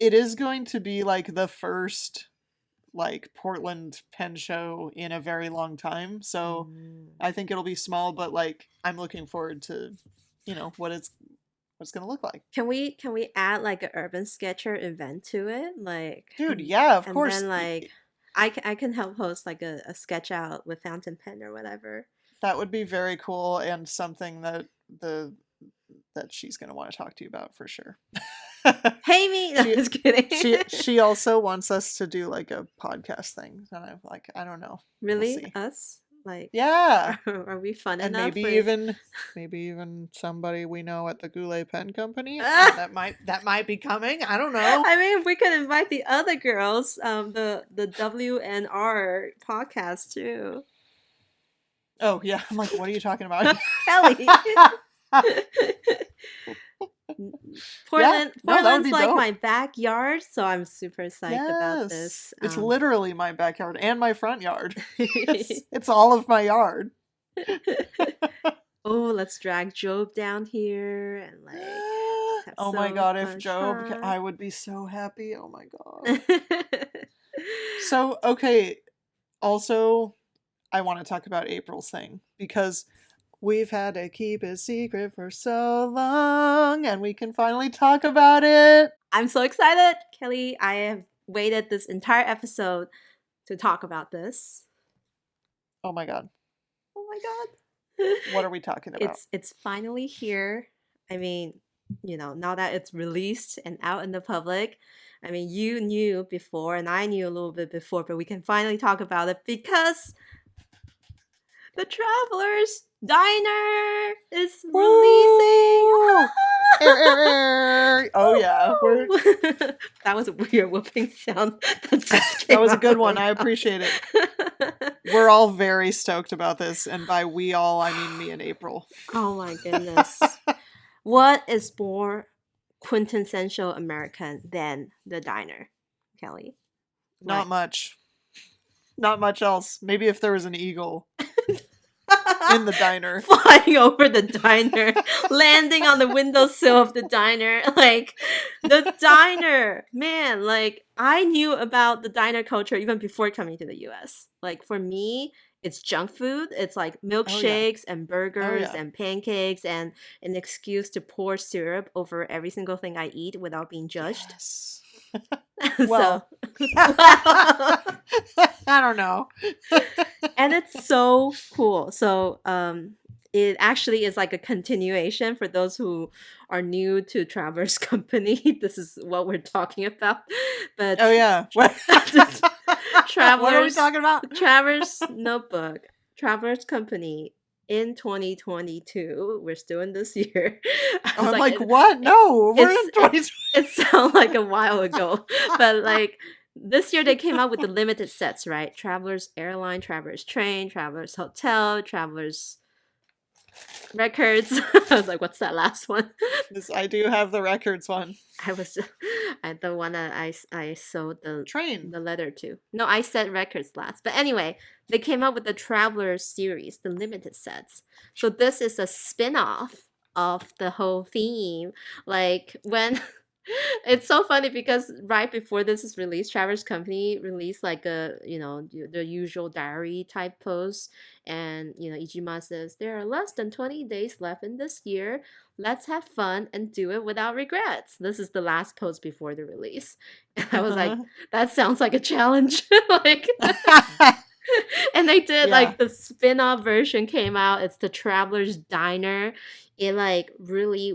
Speaker 2: is going to be like the first like Portland pen show in a very long time. So I think it'll be small, but like I'm looking forward to, you know, what it's going to look like.
Speaker 1: Can we add like an urban sketcher event to it? Like,
Speaker 2: Dude, yeah, of course.
Speaker 1: And then like I can help host like a sketch out with fountain pen or whatever.
Speaker 2: That would be very cool and something that she's going to want to talk to you about for sure.
Speaker 1: Pay me. No, just kidding.
Speaker 2: She also wants us to do like a podcast thing, and I'm like, I don't know.
Speaker 1: Really,
Speaker 2: we'll
Speaker 1: us? Like,
Speaker 2: yeah.
Speaker 1: Are we fun
Speaker 2: and
Speaker 1: enough?
Speaker 2: maybe even somebody we know at the Goulet Pen Company that might be coming. I don't know.
Speaker 1: I mean, we could invite the other girls, the WNR podcast too.
Speaker 2: Oh yeah, I'm like, what are you talking about?
Speaker 1: Kelly. Portland's like dope. My backyard, so I'm super psyched about this.
Speaker 2: It's literally my backyard and my front yard. It's all of my yard.
Speaker 1: Oh, let's drag Job down here and like.
Speaker 2: Oh my god, if Job, I would be so happy. Oh my god. So, okay, also, I want to talk about April's thing because we've had to keep it secret for so long and we can finally talk about it.
Speaker 1: I'm so excited, Kelly. I have waited this entire episode to talk about this.
Speaker 2: Oh my god.
Speaker 1: Oh my god.
Speaker 2: What are we talking about?
Speaker 1: It's finally here. I mean, you know, now that it's released and out in the public. I mean, you knew before and I knew a little bit before, but we can finally talk about it because the Traveler's Diner is releasing.
Speaker 2: Oh yeah.
Speaker 1: That was a weird whooping sound.
Speaker 2: That was a good one. I appreciate it. We're all very stoked about this, and by we all, I mean me and April.
Speaker 1: Oh my goodness. What is more quintessential American than the diner, Kelly?
Speaker 2: Not much. Not much else. Maybe if there was an eagle in the diner.
Speaker 1: Flying over the diner, landing on the windowsill of the diner. Like, the diner, man, like, I knew about the diner culture even before coming to the US. Like, for me, it's junk food. It's like milkshakes and burgers and pancakes and an excuse to pour syrup over every single thing I eat without being judged.
Speaker 2: Yes.
Speaker 1: Well,
Speaker 2: I don't know.
Speaker 1: And it's so cool. So it actually is like a continuation for those who are new to Traveler's Company. This is what we're talking about. But
Speaker 2: oh yeah.
Speaker 1: Traveler's,
Speaker 2: what are we talking about?
Speaker 1: Traveler's Notebook, Traveler's Company in 2022. We're still in this year.
Speaker 2: I'm like, what? No, we're in 2020.
Speaker 1: It sounds like a while ago, but like this year they came out with the limited sets, right? Traveler's Airline, Traveler's Train, Traveler's Hotel, Traveler's Records. I was like, what's that last one?
Speaker 2: I do have the Records one.
Speaker 1: The one that I sold the
Speaker 2: Train,
Speaker 1: the letter to. No, I said Records last. But anyway, they came out with the Traveler's series, the limited sets. So this is a spin-off of the whole theme. Like when it's so funny because right before this is released, Traveler's Company released like the usual diary type post, and Ijima says there are less than 20 days left in this year. Let's have fun and do it without regrets. This is the last post before the release. And I was like, that sounds like a challenge. Like and they did like the spin-off version came out. It's the Traveler's Diner. It like really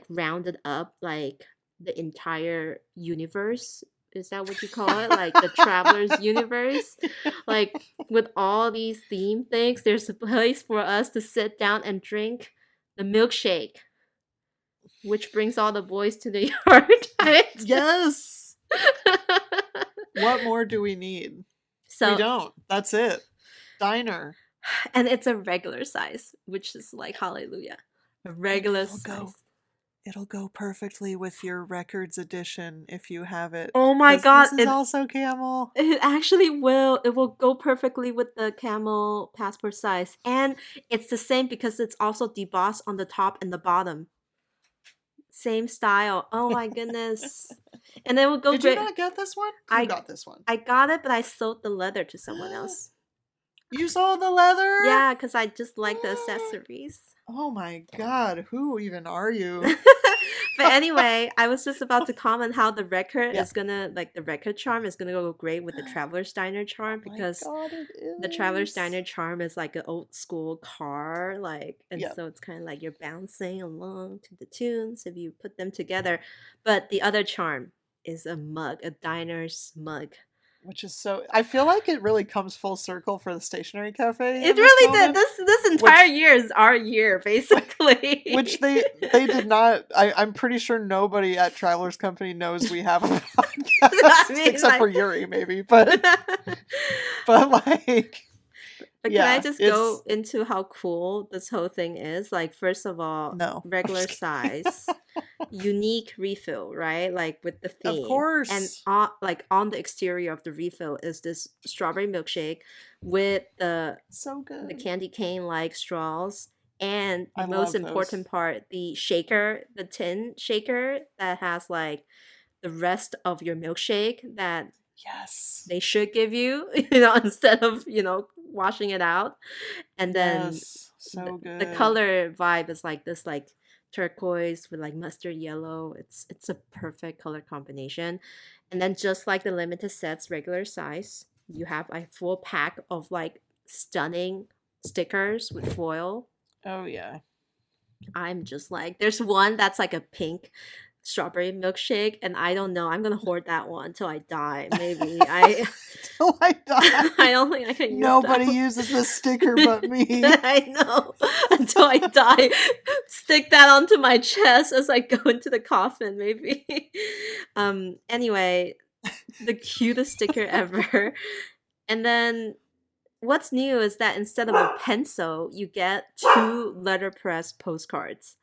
Speaker 1: rounded up like the entire universe. Is that what you call it? Like the Traveler's universe? Like with all these theme things, there's a place for us to sit down and drink the milkshake, which brings all the boys to the yard, right?
Speaker 2: Yes. What more do we need?
Speaker 1: So
Speaker 2: we don't. That's it. Diner.
Speaker 1: And it's a regular size, which is like hallelujah. A regular size.
Speaker 2: It'll go perfectly with your records edition if you have it.
Speaker 1: Oh my god.
Speaker 2: This is also camel.
Speaker 1: It actually will. It will go perfectly with the camel passport size. And it's the same because it's also debossed on the top and the bottom. Same style. Oh my goodness. And then we'll go
Speaker 2: Did you not get this one? I got this one.
Speaker 1: I got it, but I sold the leather to someone else.
Speaker 2: You sold the leather?
Speaker 1: Yeah, because I just like the accessories.
Speaker 2: Oh my god, who even are you?
Speaker 1: But anyway, I was just about to comment how the record is gonna, like the record charm is gonna go great with the Traveler's Diner charm because the Traveler's Diner charm is like an old school car, like, and so it's kind of like you're bouncing along to the tunes if you put them together. But the other charm is a mug, a diner's mug.
Speaker 2: Which is so... I feel like it really comes full circle for the Stationery Cafe.
Speaker 1: It really did. This entire year is our year, basically.
Speaker 2: Which they did not... I'm pretty sure nobody at Traveler's Company knows we have a podcast. Except for Yuri, maybe. But like...
Speaker 1: But can I just go into how cool this whole thing is? Like, first of all, regular size, unique refill, right? Like with the theme.
Speaker 2: Of course.
Speaker 1: And on the exterior of the refill is this strawberry milkshake with the candy cane like straws. And the most important part, the shaker, the tin shaker that has like the rest of your milkshake that they should give you, instead of, washing it out. And then the color vibe is like this, like turquoise with like mustard yellow. It's a perfect color combination. And then just like the limited sets regular size, you have a full pack of like stunning stickers with foil.
Speaker 2: Oh yeah.
Speaker 1: I'm just like, there's one that's like a pink strawberry milkshake, and I don't know, I'm gonna hoard that one till I die. Maybe
Speaker 2: till I die.
Speaker 1: I don't think I can use
Speaker 2: Nobody uses this sticker but me.
Speaker 1: I know. Until I die, stick that onto my chest as I go into the coffin, maybe. Anyway, the cutest sticker ever. And then what's new is that instead of a pencil, you get 2 letterpress postcards.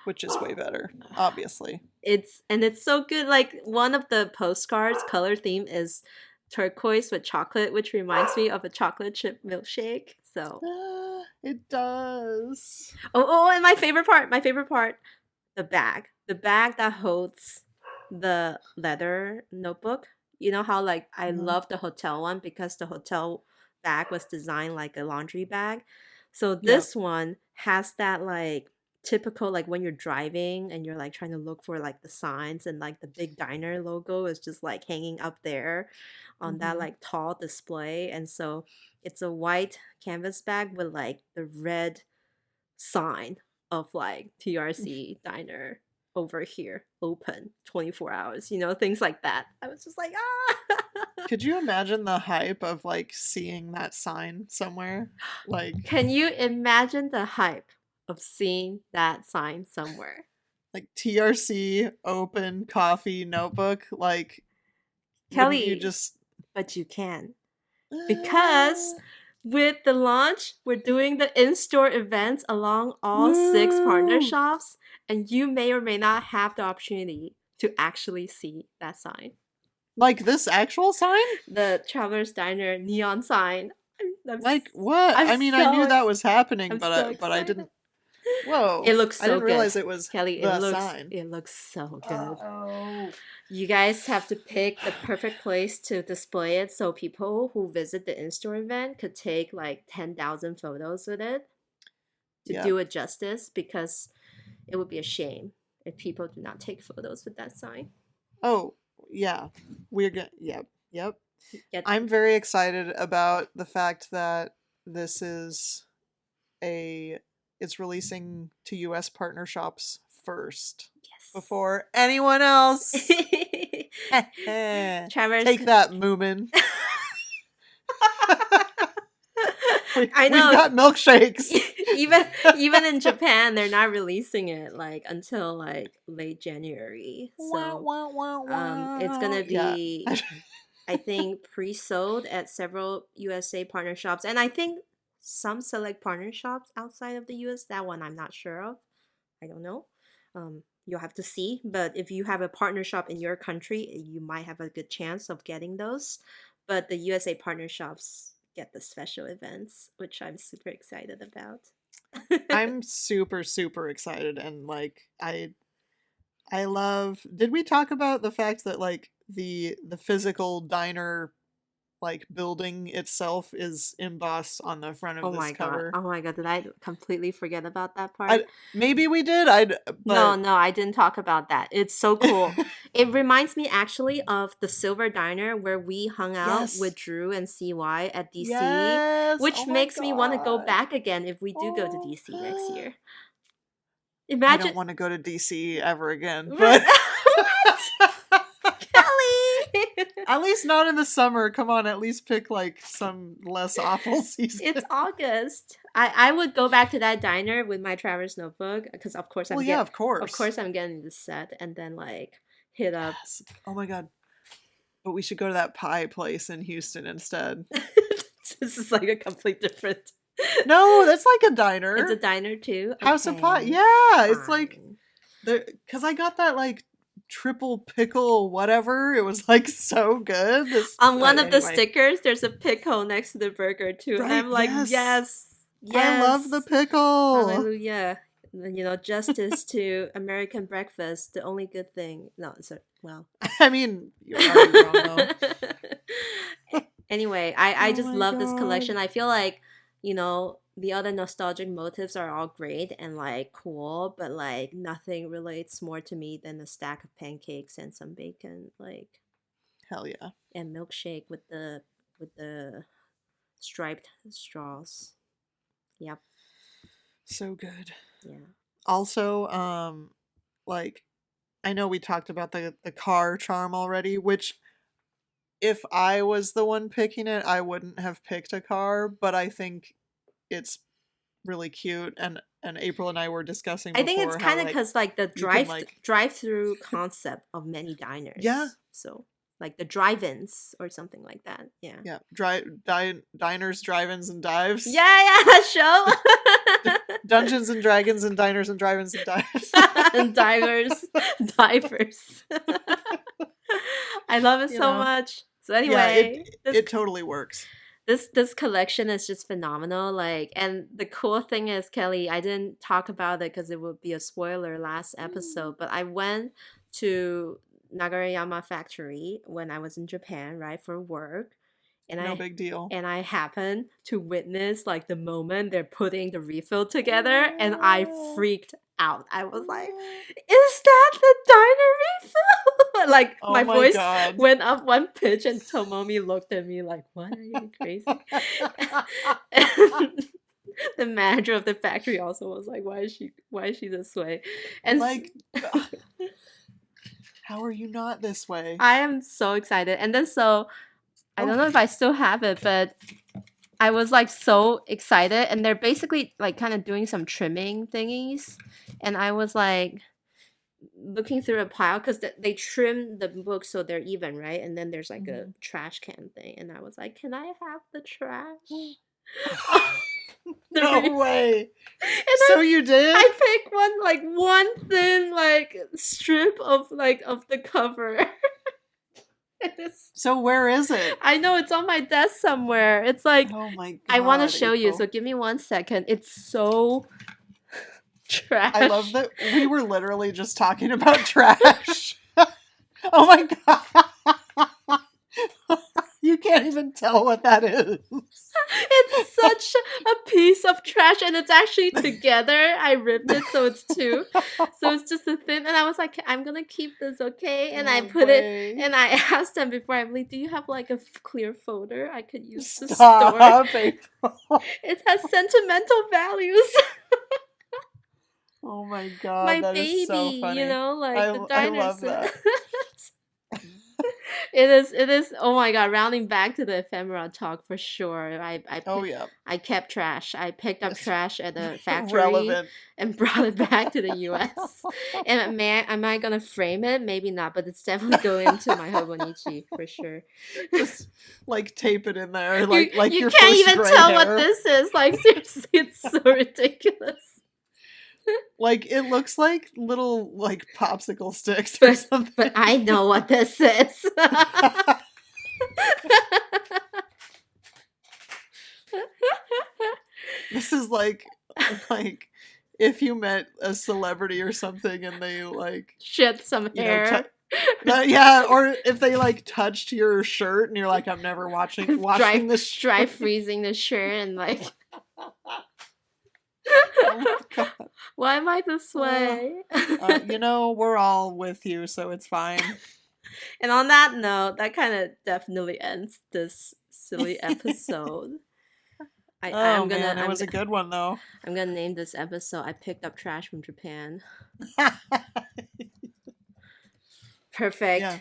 Speaker 2: Which is way better, obviously.
Speaker 1: It's so good. Like, one of the postcards color theme is turquoise with chocolate, which reminds me of a chocolate chip milkshake. So
Speaker 2: it does.
Speaker 1: Oh, and my favorite part, the bag that holds the leather notebook. You know how like I love the hotel one because the hotel bag was designed like a laundry bag. So this one has that like typical, like when you're driving and you're like trying to look for like the signs, and like the big diner logo is just like hanging up there on that like tall display. And so it's a white canvas bag with like the red sign of like TRC diner over here, open 24 hours, things like that. I was just like,
Speaker 2: Could you imagine the hype of like seeing that sign somewhere? Like,
Speaker 1: can you imagine the hype of seeing that sign somewhere?
Speaker 2: Like TRC open coffee notebook, like
Speaker 1: Kelly, but you can, because with the launch, we're doing the in-store events along all 6 partner shops, and you may or may not have the opportunity to actually see that sign.
Speaker 2: Like this actual sign?
Speaker 1: The Traveler's Diner neon sign.
Speaker 2: Like what? I mean, I knew that was happening, but I didn't. Whoa!
Speaker 1: It looks so good.
Speaker 2: I didn't realize it was
Speaker 1: Kelly.
Speaker 2: Sign.
Speaker 1: It looks so good. You guys have to pick the perfect place to display it, so people who visit the in-store event could take like 10,000 photos with it to do it justice. Because it would be a shame if people do not take photos with that sign.
Speaker 2: Oh yeah, we're good. Yep. I'm very excited about the fact that this is it's releasing to US partner shops first.
Speaker 1: Yes.
Speaker 2: Before anyone else.
Speaker 1: Traverse,
Speaker 2: take that, Moomin.
Speaker 1: I know.
Speaker 2: We've got milkshakes.
Speaker 1: Even in Japan, they're not releasing it like until like late January. So it's gonna
Speaker 2: Yeah.
Speaker 1: be, I think, pre-sold at several USA partner shops, and I think some select partner shops outside of the US. That one I'm not sure of. I don't know. You'll have to see. But if you have a partner shop in your country, you might have a good chance of getting those. But the USA partner shops get the special events, which I'm super excited about.
Speaker 2: I'm super, super excited, and like I love, did we talk about the fact that like the physical diner like building itself is embossed on the front
Speaker 1: Oh
Speaker 2: of this
Speaker 1: my god.
Speaker 2: cover?
Speaker 1: Oh my god. Did I completely forget about that part?
Speaker 2: I maybe we did. But
Speaker 1: No, I didn't talk about that. It's so cool. It reminds me actually of the Silver Diner where we hung out
Speaker 2: yes.
Speaker 1: with Drew and CY at DC,
Speaker 2: Yes.
Speaker 1: which
Speaker 2: Oh my
Speaker 1: makes me want to go
Speaker 2: god.
Speaker 1: back again if we do go to
Speaker 2: Oh.
Speaker 1: DC next year.
Speaker 2: I
Speaker 1: Imagine.
Speaker 2: don't want to go to DC ever again,
Speaker 1: What?
Speaker 2: but
Speaker 1: Kelly!
Speaker 2: at least not in the summer. Come on, at least pick like some less awful season.
Speaker 1: It's August. I would go back to that diner with my Traveler's notebook because of course
Speaker 2: Well, yeah, of course.
Speaker 1: of course I'm getting the set and then like hit up.
Speaker 2: Yes. Oh my god. But we should go to that pie place in Houston instead.
Speaker 1: This is like a complete different.
Speaker 2: No, that's like a diner.
Speaker 1: It's a diner too.
Speaker 2: House of Pie.
Speaker 1: Okay,
Speaker 2: Yeah, it's like
Speaker 1: fine.
Speaker 2: because I got that like triple pickle whatever. It was like so good.
Speaker 1: On one of the
Speaker 2: anyway.
Speaker 1: stickers, there's a pickle next to the burger too. And
Speaker 2: Right,
Speaker 1: I'm like,
Speaker 2: yes.
Speaker 1: yes.
Speaker 2: I love the pickle.
Speaker 1: Hallelujah. You know, justice to American breakfast, the only good thing. No, sorry. Well.
Speaker 2: I mean, you're already wrong though.
Speaker 1: Anyway, I
Speaker 2: Oh
Speaker 1: just
Speaker 2: my
Speaker 1: love this
Speaker 2: God.
Speaker 1: collection. I feel like, you know, the other nostalgic motifs are all great and like cool, but like nothing relates more to me than a stack of pancakes and some bacon, like,
Speaker 2: Hell yeah.
Speaker 1: and milkshake with the striped straws. Yep.
Speaker 2: So good.
Speaker 1: Yeah.
Speaker 2: Also, like I know we talked about the car charm already, which if I was the one picking it, I wouldn't have picked a car, but I think it's really cute, and April and I were discussing
Speaker 1: I think
Speaker 2: before
Speaker 1: it's
Speaker 2: how,
Speaker 1: kind of
Speaker 2: like,
Speaker 1: because like the
Speaker 2: you can, like-
Speaker 1: drive-through concept of many diners.
Speaker 2: Yeah.
Speaker 1: So like the drive-ins or something like that. Yeah.
Speaker 2: yeah, diners, drive-ins, and dives.
Speaker 1: Yeah, that show.
Speaker 2: Dungeons and Dragons and diners and drive-ins and dives.
Speaker 1: And divers. I love it
Speaker 2: You
Speaker 1: so
Speaker 2: know.
Speaker 1: much. So
Speaker 2: Yeah,
Speaker 1: anyway,
Speaker 2: it totally works.
Speaker 1: this collection is just phenomenal. Like, and the cool thing is, Kelly, I didn't talk about it because it would be a spoiler last episode, but I went to Nagarayama factory when I was in Japan, right, for work. And
Speaker 2: No big deal.
Speaker 1: and I happened to witness like the moment they're putting the refill together, and I freaked out. I was like, "Is that the diner refill?" Like
Speaker 2: Oh
Speaker 1: my
Speaker 2: my
Speaker 1: voice
Speaker 2: God.
Speaker 1: went up one pitch, and Tomomi looked at me like, "What? Are you crazy?" The manager of the factory also was like, why is she this way? And
Speaker 2: like, how are you not this way?
Speaker 1: I am so excited. And then so I don't know if I still have it, but I was like so excited, and they're basically like kind of doing some trimming thingies, and I was like looking through a pile because they trim the books so they're even, right? And then there's like a trash can thing, and I was like, can I have the trash?
Speaker 2: No way.
Speaker 1: And
Speaker 2: So you did?
Speaker 1: I picked one thin like strip of the cover.
Speaker 2: So where is it?
Speaker 1: I know it's on my desk somewhere. It's like,
Speaker 2: Oh my God.
Speaker 1: I want to show you,
Speaker 2: April.
Speaker 1: so give me 1 second. It's so trash.
Speaker 2: I love that we were literally just talking about trash. Oh my God. You can't even tell what that is.
Speaker 1: It's such a piece of trash, and it's actually together. I ripped it so it's two. So it's just a thin, and I was like, I'm gonna keep this, okay? And I
Speaker 2: No
Speaker 1: put
Speaker 2: way.
Speaker 1: it, and I asked them before I leave, do you have like a clear folder I could use to store?
Speaker 2: Stop, April.
Speaker 1: It has sentimental values.
Speaker 2: Oh my God.
Speaker 1: My
Speaker 2: that
Speaker 1: baby,
Speaker 2: is so funny.
Speaker 1: you know, like the
Speaker 2: I
Speaker 1: diner
Speaker 2: love
Speaker 1: set.
Speaker 2: that.
Speaker 1: It is, oh my God, rounding back to the ephemera talk for sure.
Speaker 2: Oh yeah,
Speaker 1: I kept trash. I picked up
Speaker 2: yes,
Speaker 1: trash at the factory
Speaker 2: relevant.
Speaker 1: and brought it back to the US. And man, am I gonna frame it? Maybe not, but it's definitely going into my Hobonichi for sure.
Speaker 2: Just like tape it in there, like
Speaker 1: You
Speaker 2: your
Speaker 1: can't
Speaker 2: first
Speaker 1: even
Speaker 2: gray
Speaker 1: tell what
Speaker 2: hair.
Speaker 1: this is. Like seriously, it's so ridiculous.
Speaker 2: Like it looks like little like popsicle sticks or something.
Speaker 1: But I know what this is.
Speaker 2: This is like if you met a celebrity or something and they like
Speaker 1: Shed some hair.
Speaker 2: yeah, or if they like touched your shirt and you're like, I'm never washing this
Speaker 1: dry freezing the shirt and like
Speaker 2: oh my God.
Speaker 1: why am I this way?
Speaker 2: We're all with you, so it's fine.
Speaker 1: And on that note, that kind of definitely ends this silly episode.
Speaker 2: It
Speaker 1: I'm
Speaker 2: was a good one though.
Speaker 1: I'm gonna name this episode "I Picked Up Trash from Japan." Perfect.
Speaker 2: Yeah,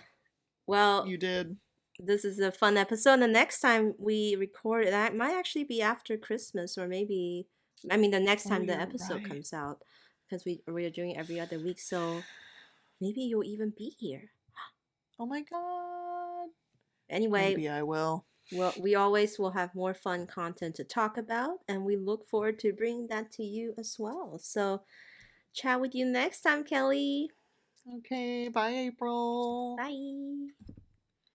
Speaker 1: well,
Speaker 2: you did.
Speaker 1: This is a fun episode. The next time we record, that might actually be after Christmas, or maybe, I mean, the next time the episode comes out, because we are doing it every other week. So maybe you'll even be here.
Speaker 2: Oh my God.
Speaker 1: Anyway,
Speaker 2: maybe I will.
Speaker 1: Well, we always will have more fun content to talk about, and we look forward to bringing that to you as well. So, chat with you next time, Kelly.
Speaker 2: Okay, bye, April.
Speaker 1: Bye.